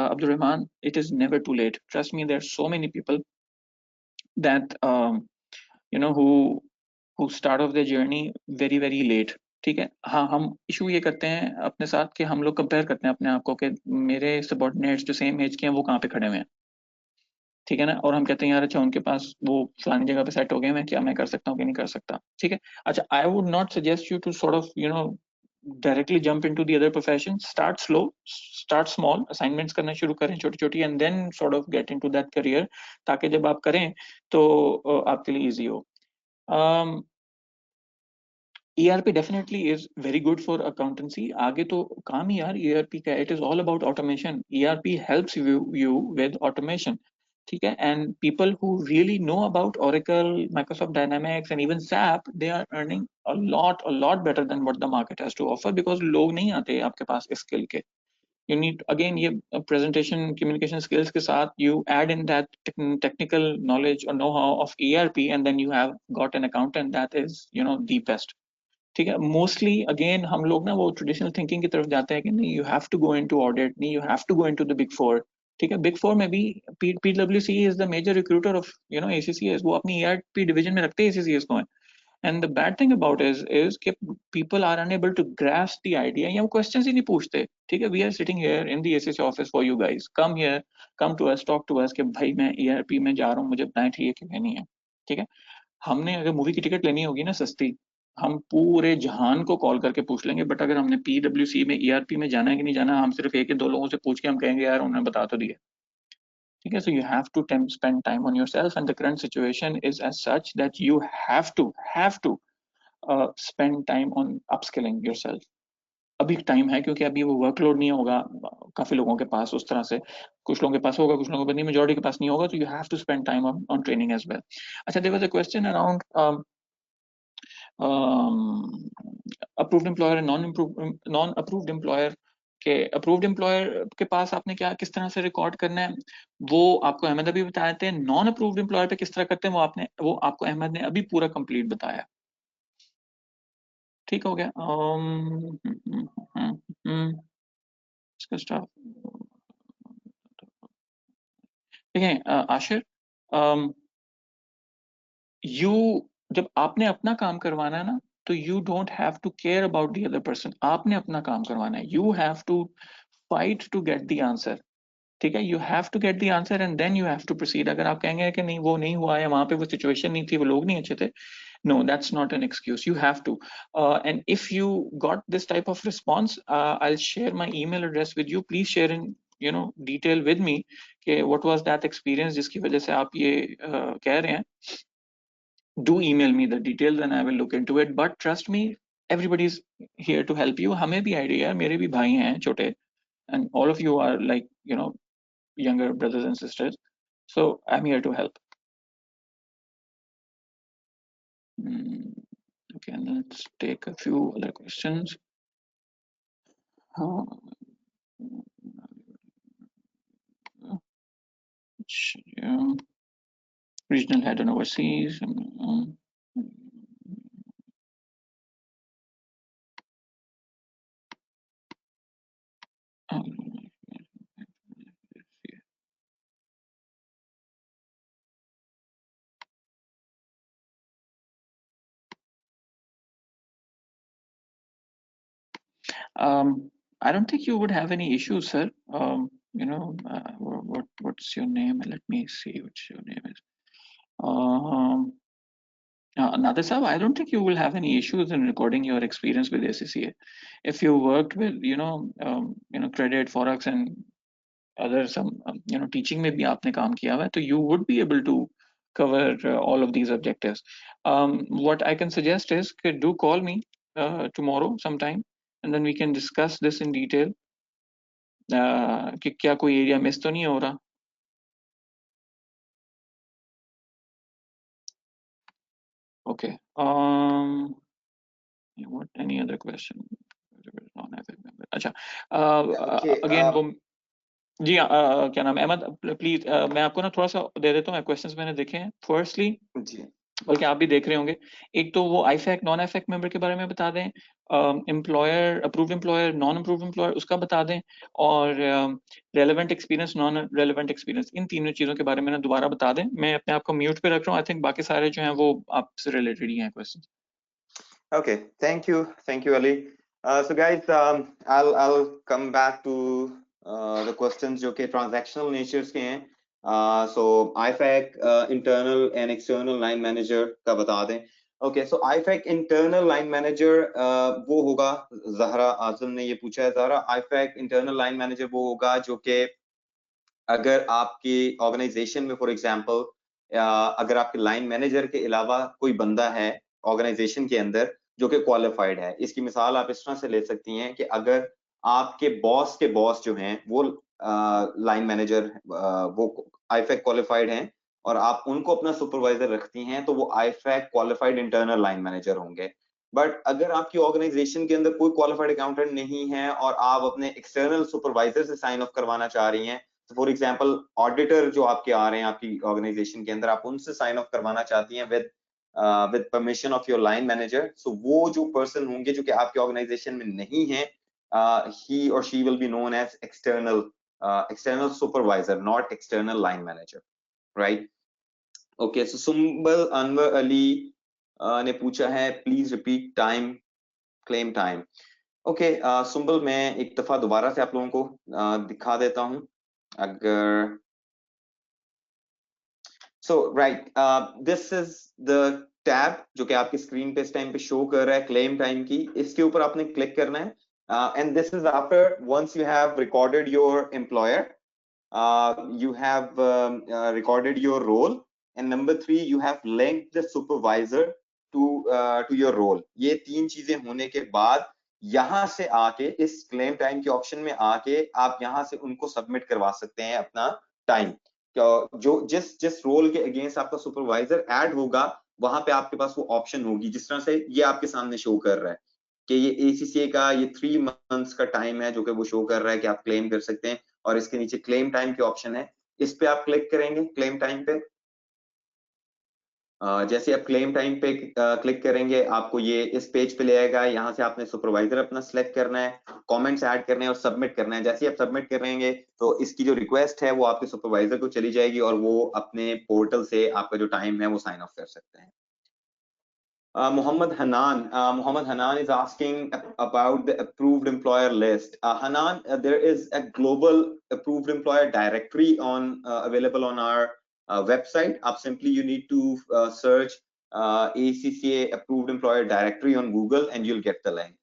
Abdul Rahman, it is never too late. Trust me, there are so many people that who start off their journey very very late. ठीक है. हाँ, हम issue ये करते हैं अपने साथ कि हम लोग कंपेयर करते हैं अपने आप को कि मेरे सबॉर्डिनेट्स जो सेम एज के हैं वो कहाँ पे खड़े हुए हैं. ठीक है ना. और हम कहते हैं यार अच्छा उनके पास वो फलानी जगह पे सेट हो गए, मैं क्या मैं कर सकता हूँ कि नहीं कर सकता. ठीक है. अच्छा, I would not suggest you to sort of directly jump into the other profession. Start slow, start small, assignments करना शुरू करें छोटी छोटी, and then sort of get into that career, ताकि जब आप करें तो आपके लिए इजी हो. ERP definitely is very good for accountancy. आगे तो काम ही यार ERP का, it is all about automation. ERP helps you with automation. ठीक है. And people who really know about Oracle, Microsoft Dynamics, and even SAP, they are earning a lot better than what the market has to offer, because लोग नहीं आते आपके पास इस skill के. You need again ये presentation communication skills के साथ you add in that technical knowledge or know-how of ERP, and then you have got an accountant that is the best. ठीक है. मोस्टली अगेन हम लोग ना वो ट्रेडिशनल थिंकिंग की तरफ जाते हैं कि नहीं, you have to go into audit, नहीं you have to go into the big four. ठीक है. बिग फोर में भी PwC is the major recruiter of ACCS. वो अपनी ERP डिवीजन में रखते हैं ACCS को. And the bad thing about is कि people are unable to grasp the idea, या वो क्वेश्चंस ही नहीं पूछते. ठीक है. We are sitting here in the ACC office for you guys. Come here, come to us, talk to us कि भाई मैं ERP में जा रहा हूँ, मुझे बताएं ठीक है कि नहीं है. ठीक है. हमने अगर मूवी की टिकट लेनी होगी ना सस्ती, हम पूरे जहान को कॉल करके पूछ लेंगे, बट अगर हमने PwC में ERP में जाना है कि नहीं जाना, हम सिर्फ एक या दो लोगों से पूछ के हम कहेंगे यार उन्होंने बता तो दिया. ठीक है. So you have to spend time on yourself, and the current situation is as such that you have to spend time on upskilling yourself. अभी टाइम है, क्योंकि अभी वो वर्कलोड नहीं होगा काफी लोगों के पास उस तरह से. कुछ लोगों के पास होगा, कुछ लोगों के पास नहीं, मेजॉरिटी के पास नहीं होगा. तो you have to spend time on training as well. अच्छा, there was a question around approved employer and non approved employer के. अप्रूव्ड एम्प्लॉयर के पास आपने क्या किस तरह से रिकॉर्ड करना है वो आपको अहमद अभी बताए थे. नॉन अप्रूव्ड एम्प्लॉयर पे किस तरह करते हैं वो आपको अहमद ने अभी पूरा कंप्लीट बताया. ठीक हो गया. इसका स्टाफ देखें. आशिर, यू जब आपने अपना काम करवाना है ना, तो you don't have to care about the other person. आपने अपना काम करवाना है. You have to fight to get the answer. ठीक है. You have to get the answer and then you have to proceed. अगर आप कहेंगे कि नहीं वो नहीं हुआ है, वहां पे वो सिचुएशन नहीं थी, वो लोग नहीं अच्छे थे, no, that's not an excuse. You have to. And if you got this type of response, I'll share my email address with you. Please share in detail with me कि what was that experience जिसकी वजह से आप ये कह रहे हैं. Do email me the details and I will look into it. But trust me, everybody's here to help you. हमें भी idea है, मेरे भी भाई हैं छोटे, and all of you are like younger brothers and sisters. So I'm here to help. Okay, let's take a few other questions. Regional head and overseas. I don't think you would have any issues, sir. What's your name? Let me see what your name is. Nadir Sahab, I don't think you will have any issues in recording your experience with ACCA. If you worked with, credit, forex, and other some, teaching में भी आपने काम किया हुआ है, तो you would be able to cover all of these objectives. What I can suggest is, do call me tomorrow sometime, and then we can discuss this in detail. कि क्या कोई area miss तो नहीं हो रहा? Okay. What any other question? अच्छा, again वो जी क्या नाम है अहमद, प्लीज मैं आपको ना थोड़ा सा दे देता हूँ, मैं क्वेश्चंस मैंने देखे हैं. फर्स्टली जी, बल्कि आप भी देख रहे होंगे, एक तो वो आईफैक नॉन आईफैक मेंबर के बारे में बता दें, employer approved employer non approved employer उसका बता दें, और relevant experience non relevant experience, इन तीनों चीजों के बारे में ना दोबारा बता दें. मैं अपने आप को म्यूट पे रख रहा हूँ. आई थिंक बाकी सारे जो हैं वो आपसे रिलेटेड ही हैं question. okay, thank you Ali. So guys, I'll come back to the questions जो कि transactional natures के हैं. So IFAC internal and external line manager का बता दें. Okay, so IFAC internal line manager वो होगा, जहरा आजम ने ये पूछा है. Zahra, IFAC internal line manager वो होगा जो कि अगर आपकी ऑर्गेनाइजेशन में फॉर एग्जांपल अगर आपके लाइन मैनेजर के अलावा कोई बंदा है ऑर्गेनाइजेशन के अंदर जो कि क्वालिफाइड है. इसकी मिसाल आप इस तरह से ले सकती हैं कि अगर आपके बॉस के बॉस जो हैं वो लाइन मैनेजर वो आईफैक क्वालिफाइड हैं और आप उनको अपना सुपरवाइजर रखती हैं, तो वो IFAC qualified internal line manager होंगे. बट अगर आपकी ऑर्गेनाइजेशन के अंदर कोई क्वालिफाइड अकाउंटेंट नहीं है और आप अपने एक्सटर्नल सुपरवाइजर से साइन ऑफ करवाना चाह रही हैं, फॉर एग्जांपल ऑडिटर जो आपके आ रहे हैं आपकी ऑर्गेनाइजेशन के अंदर, आप उनसे साइन ऑफ करवाना चाहती हैं with permission of your line manager, so वो जो पर्सन होंगे जो कि आपके ऑर्गेनाइजेशन में नहीं है, ही और she will be known as external supervisor, not external line manager, right? Okay, so Sumbal Anwar Ali ने पूछा है, please repeat time, claim time. Okay Sumbal, मैं एक दफा दोबारा से आप लोगों को दिखा देता हूं अगर. So right, this is the tab जो कि आपकी स्क्रीन पे इस टाइम पे शो कर रहा है क्लेम टाइम की. इसके ऊपर आपने क्लिक करना है, and this is after once you have recorded your employer, you have recorded your role, and number 3 you have linked the supervisor to your role. ये तीन चीजें होने के बाद यहां से आके इस क्लेम टाइम के ऑप्शन में आके आप यहां से उनको सबमिट करवा सकते हैं अपना टाइम. जो जिस रोल के अगेंस्ट आपका सुपरवाइजर ऐड होगा वहां पे आपके पास वो ऑप्शन होगी, जिस तरह से ये आपके सामने शो कर रहा है कि ये ACCA का ये 3 मंथ्स का टाइम है जो कि वो शो कर रहा है कि आप क्लेम कर सकते हैं. और इसके नीचे क्लेम टाइम के ऑप्शन है, इस पे आप क्लिक करेंगे क्लेम टाइम पे. जैसे आप क्लेम टाइम पे क्लिक करेंगे आपको ये इस पेज पे ले आएगा. यहाँ से आपने सुपरवाइजर अपना सिलेक्ट करना है, कमेंट्स ऐड करने हैं और सबमिट करना है. जैसे ही आप सबमिट करेंगे तो इसकी जो रिक्वेस्ट है वो आपके सुपरवाइजर को चली जाएगी और वो अपने पोर्टल से आपका जो टाइम है वो साइन ऑफ कर सकते हैं. Muhammad Hanan is asking about the approved employer list. Hanan, there is a global approved employer directory on available on our website. Simply you need to search ACCA approved employer directory on Google and you'll get the link.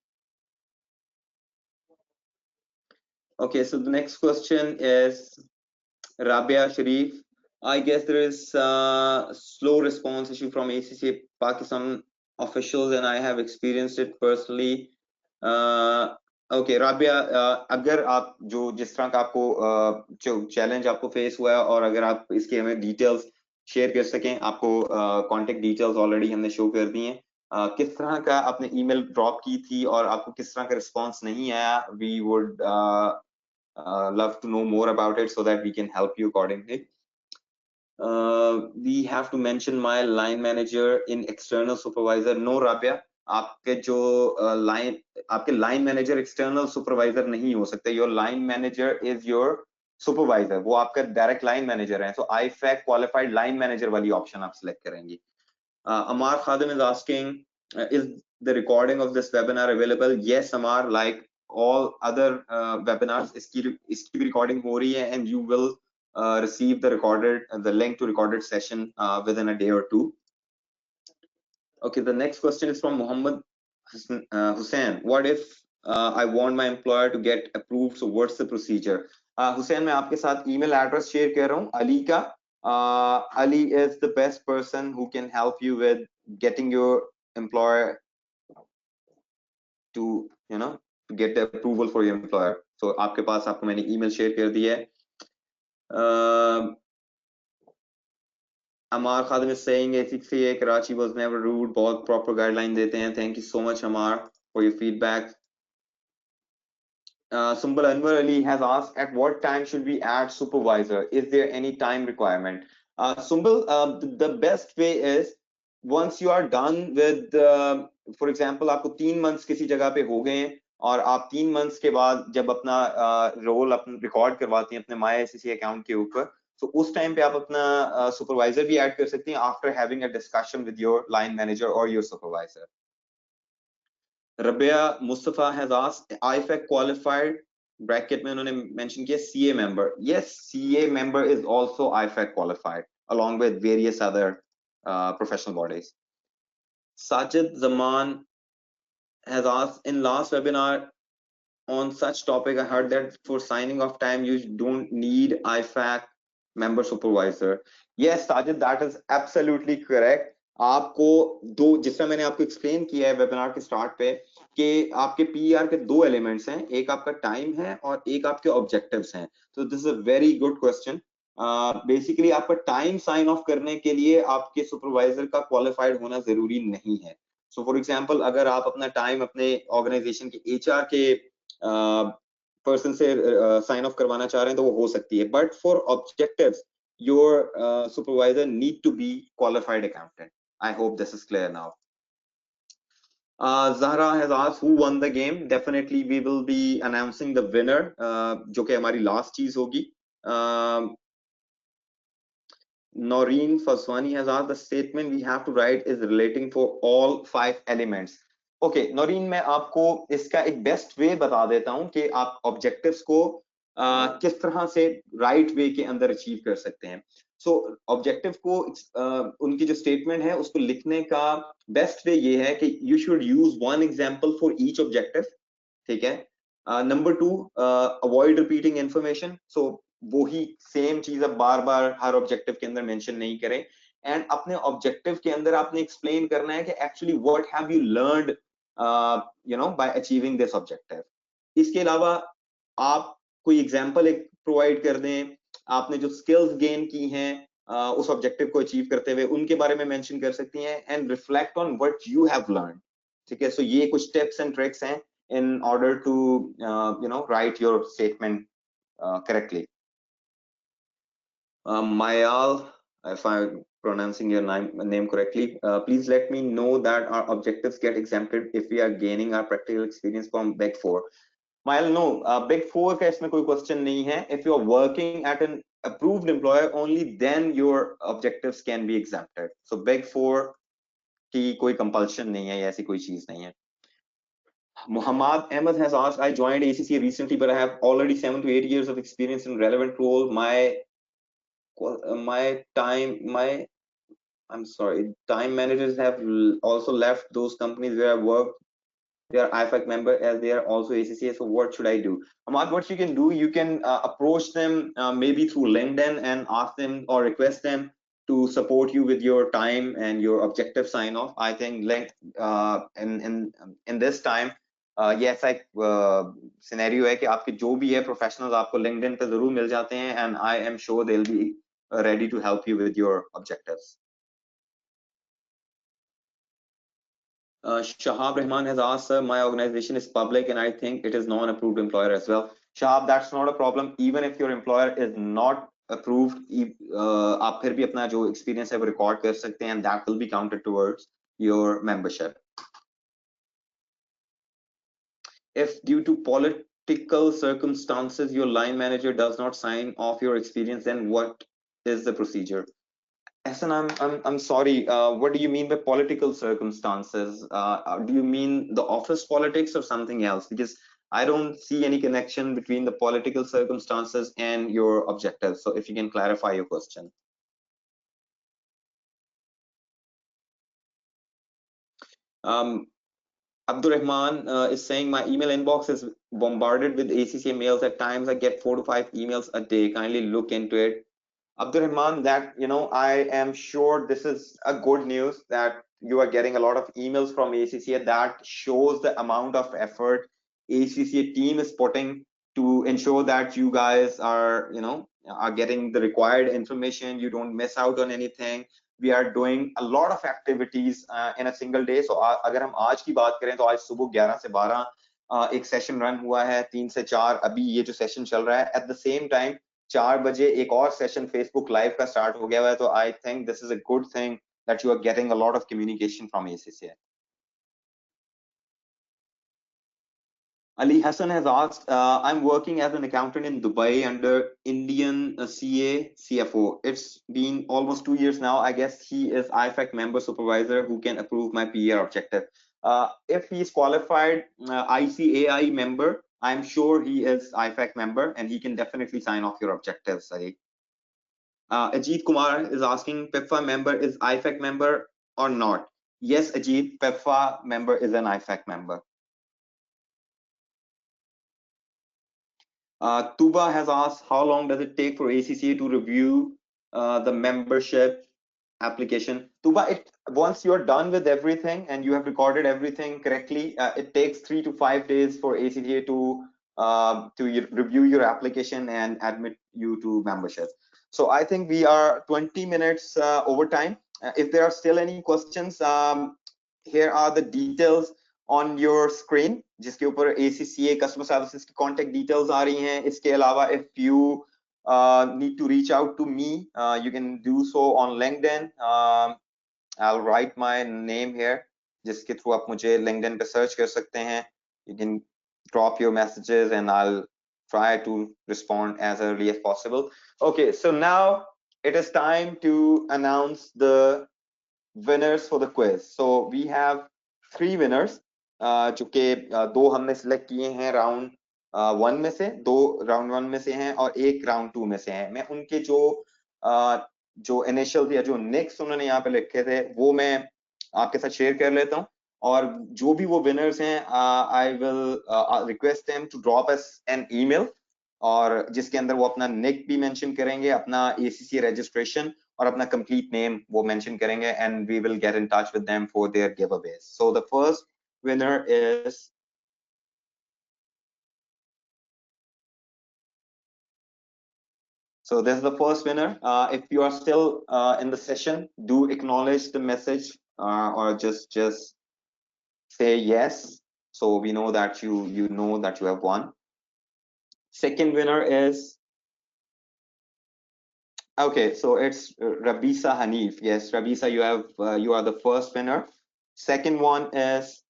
Okay, so the next question is Rabia Sharif. I guess there is a slow response issue from ACCA Pakistan officials and I have experienced it personally. Okay, Rabia, अगर आप जो जिस तरह का आपको जो challenge आपको face हुआ है और अगर आप इसके हमें डिटेल्स शेयर कर सकें, आपको कांटेक्ट डिटेल्स ऑलरेडी हमने शो कर दी हैं. किस तरह का आपने ईमेल ड्रॉप की थी और आपको किस तरह का रिस्पांस नहीं आया, we would love to know more about it so that we can help you accordingly. We have to mention my line manager in external supervisor. No Rabia, आपके जो आपके line manager external supervisor नहीं हो सकते. Your line manager is your supervisor, वो आपका direct line manager है. So IFAC qualified line manager वाली option आप select करेंगी. Amar Khadim is asking, is the recording of this webinar available? Yes Amar, like all other webinars, इसकी recording हो रही है and you will receive the link to recorded session within a day or two. Okay, the next question is from Muhammad Hussain. What if I want my employer to get approved? So what's the procedure? Hussain, मैं आपके साथ email address share कर रहा हूँ Ali का. Ali is the best person who can help you with getting your employer to, you know, to get the approval for your employer. So आपके पास आपको मैंने email share कर दी है. Amar Khadim is saying A6A Karachi was never rude. बहुत proper guideline देते हैं. Thank you so much, Amar, for your feedback. Sumbal Anwar Ali has asked, at what time should we add supervisor? Is there any time requirement? Sumbal, the best way is once you are done with, for example, आपको 3 months किसी जगह पे हो गए हैं और आप 3 months के बाद जब अपना रोल अपना रिकॉर्ड करवाते हैं अपने माई एससीसी अकाउंट के ऊपर, तो उस टाइम पे आप अपना सुपरवाइजर भी ऐड कर सकते हैं after having a discussion with your line manager और your supervisor. Rabia Mustafa has asked, IFAC qualified bracket में उन्होंने mention किया CA member. Yes, CA member is also IFAC qualified along with various other professional bodies. Sajid Zaman has asked, in last webinar on such topic, I heard that for signing off time, you don't need IFAC member supervisor. Yes, Sajid, that is absolutely correct. आपको दो, जिस तरह मैंने आपको explain किया है webinar के start पे कि आपके पीआर के दो एलिमेंट्स हैं, एक आपका टाइम है और एक आपके ऑब्जेक्टिव्स हैं. तो this is a very good question. Basically आपका टाइम साइन ऑफ करने के लिए आपके सुपरवाइजर का क्वालिफाइड होना जरूरी नहीं है. सो फॉर एग्जांपल, अगर आप अपना टाइम अपने ऑर्गेनाइजेशन के एचआर के पर्सन से साइन ऑफ करवाना चाह रहे हैं तो वो हो सकती है, but for objectives your supervisor need to be qualified accountant. I hope this is clear now. Zahra has asked who won the game. Definitely we will be announcing the winner, जो कि हमारी last चीज होगी. Noreen Faswani has asked, the statement we have to write is relating for all 5 elements. Okay, Noreen, मैं आपको इसका एक best way बता देता हूं कि आप ऑब्जेक्टिव्स को किस तरह से राइट वे के अंदर अचीव कर सकते हैं. सो ऑब्जेक्टिव को उनकी जो स्टेटमेंट है उसको लिखने का बेस्ट वे ये है कि you should use one example for each objective. ठीक है. Number 2, avoid repeating information. So वो ही सेम चीज अब बार बार हर ऑब्जेक्टिव के अंदर मेंशन नहीं करें. एंड अपने ऑब्जेक्टिव के अंदर आपने एक्सप्लेन करना है कि actually what have you learned you know bye achieving this objective. इसके अलावा आप कोई एग्जांपल एक प्रोवाइड कर दें, आपने जो स्किल्स गेन की हैं उस ऑब्जेक्टिव को अचीव करते हुए उनके बारे में मेंशन कर सकती हैं. And reflect on what you have learn. ठीक है. सो ये कुछ टिप्स एंड ट्रिक्स हैं in order to you know write your statement correctly. Mayal, if I'm pronouncing your name correctly, please let me know that our objectives get exempted if we are gaining our practical experience from Big Four. Mayal, no, Big Four का इसमें कोई question नहीं है. If you are working at an approved employer, only then your objectives can be exempted. So Big Four की कोई compulsion नहीं है, ऐसी कोई चीज नहीं है. Muhammad Ahmed has asked, I joined ACC recently, but I have already 7 to 8 years of experience in relevant role. Time managers have also left those companies where I worked. They are IFAC member as they are also ACCA. So what should I do? Ahmad, what you can do, you can approach them maybe through LinkedIn and ask them or request them to support you with your time and your objective sign off. I think in this time ये ऐसा एक scenario है कि आपके जो भी है professionals आपको लिंक्डइन पे जरूर मिल जाते हैं and I am sure they will be ready to help you with your objectives. Shahab Rahman has asked, sir, my organization is public and I think it is non-approved employer as well. Shahab, that's not a problem. Even if your employer is not approved, आप फिर भी अपना जो experience है वो record कर सकते हैं and that will be counted towards your membership. If due to political circumstances your line manager does not sign off your experience, then what is the procedure? Hassan, I'm sorry. What do you mean by political circumstances? Do you mean the office politics or something else? Because I don't see any connection between the political circumstances and your objectives. So if you can clarify your question. Abdur Rahman is saying my email inbox is bombarded with ACCA mails. At times, I get 4 to 5 emails a day. Kindly look into it. Abdur Rahman, that I am sure this is a good news that you are getting a lot of emails from ACCA. That shows the amount of effort ACCA team is putting to ensure that you guys are are getting the required information. You don't miss out on anything. We are doing a lot of activities in a single day. So अगर हम आज की बात करें तो आज सुबह 11 से 12 एक सेशन रन हुआ है, 3 से 4 अभी ये जो सेशन चल रहा है. एट द सेम टाइम 4 बजे एक और सेशन फेसबुक लाइव का स्टार्ट हो गया हुआ है. तो I think this is a good thing that you are getting a lot of communication from ACCA. Ali Hassan has asked, I'm working as an accountant in Dubai under Indian CA CFO. It's been almost 2 years now. I guess he is IFAC member supervisor who can approve my PR objective. If he is qualified ICAI member, I'm sure he is IFAC member and he can definitely sign off your objectives, Ali. Ajit Kumar is asking, PEPFA member is IFAC member or not? Yes, Ajit, PEPFA member is an IFAC member. Tuba has asked, how long does it take for ACCA to review the membership application? Tuba, once you're done with everything and you have recorded everything correctly, it takes 3 to 5 days for ACCA to review your application and admit you to membership. So I think we are 20 minutes over time. If there are still any questions, here are the details on your screen जिसके ऊपर ACCA customer services की contact details आ रही हैं. इसके अलावा if you need to reach out to me, you can do so on LinkedIn. I'll write my name here जिसके through आप मुझे LinkedIn पे search कर सकते हैं. You can drop your messages and I'll try to respond as early as possible. Okay, so now it is time to announce the winners for the quiz. So we have 3 winners, जो कि 2 हमने select किए हैं round 1 में से, 2 round 1 में से हैं और 1 round 2 में से हैं. मैं उनके जो initials या जो nicks उन्होंने यहाँ पे लिखे थे वो मैं आपके साथ share कर लेता हूँ. और जो भी वो winners हैं, I will request them to drop us an email और जिसके अंदर वो अपना nick भी mention करेंगे, अपना ACCA registration और अपना complete name वो mention करेंगे and we will get in touch with them for their giveaways. So the first winner is So this is the first winner. If you are still in the session, do acknowledge the message or just say yes, so we know that you know that you have won. Second winner is okay, so it's Rabisa Hanif. Yes, Rabisa, you are the first winner. Second one is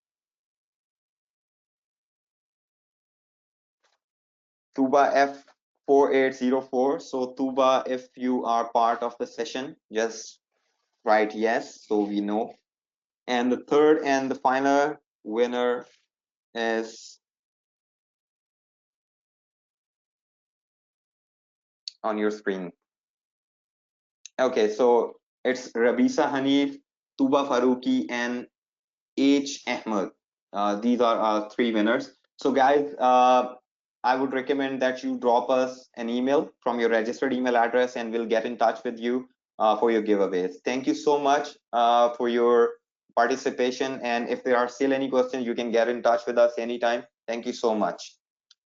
Tuba F4804. So Tuba, if you are part of the session, just write yes so we know. And the third and the final winner is on your screen. Okay, so it's Rabisa Hanif, Tuba Faruqi, and H. Ahmed. These are our 3 winners. So guys, I would recommend that you drop us an email from your registered email address and we'll get in touch with you for your giveaways. Thank you so much for your participation. And if there are still any questions, you can get in touch with us anytime. Thank you so much.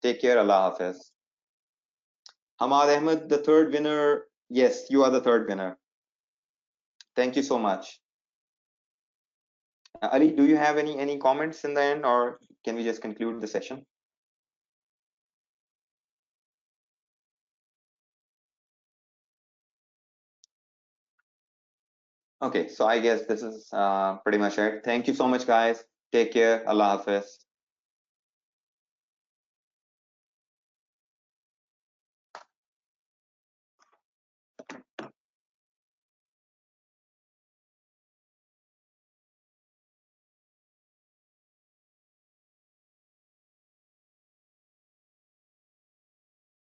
Take care. Allah Hafiz. Hamad Ahmed, the third winner. Yes, you are the third winner. Thank you so much. Ali, do you have any comments in the end or can we just conclude the session? Okay, so I guess this is pretty much it. Thank you so much, guys. Take care. Allah Hafiz.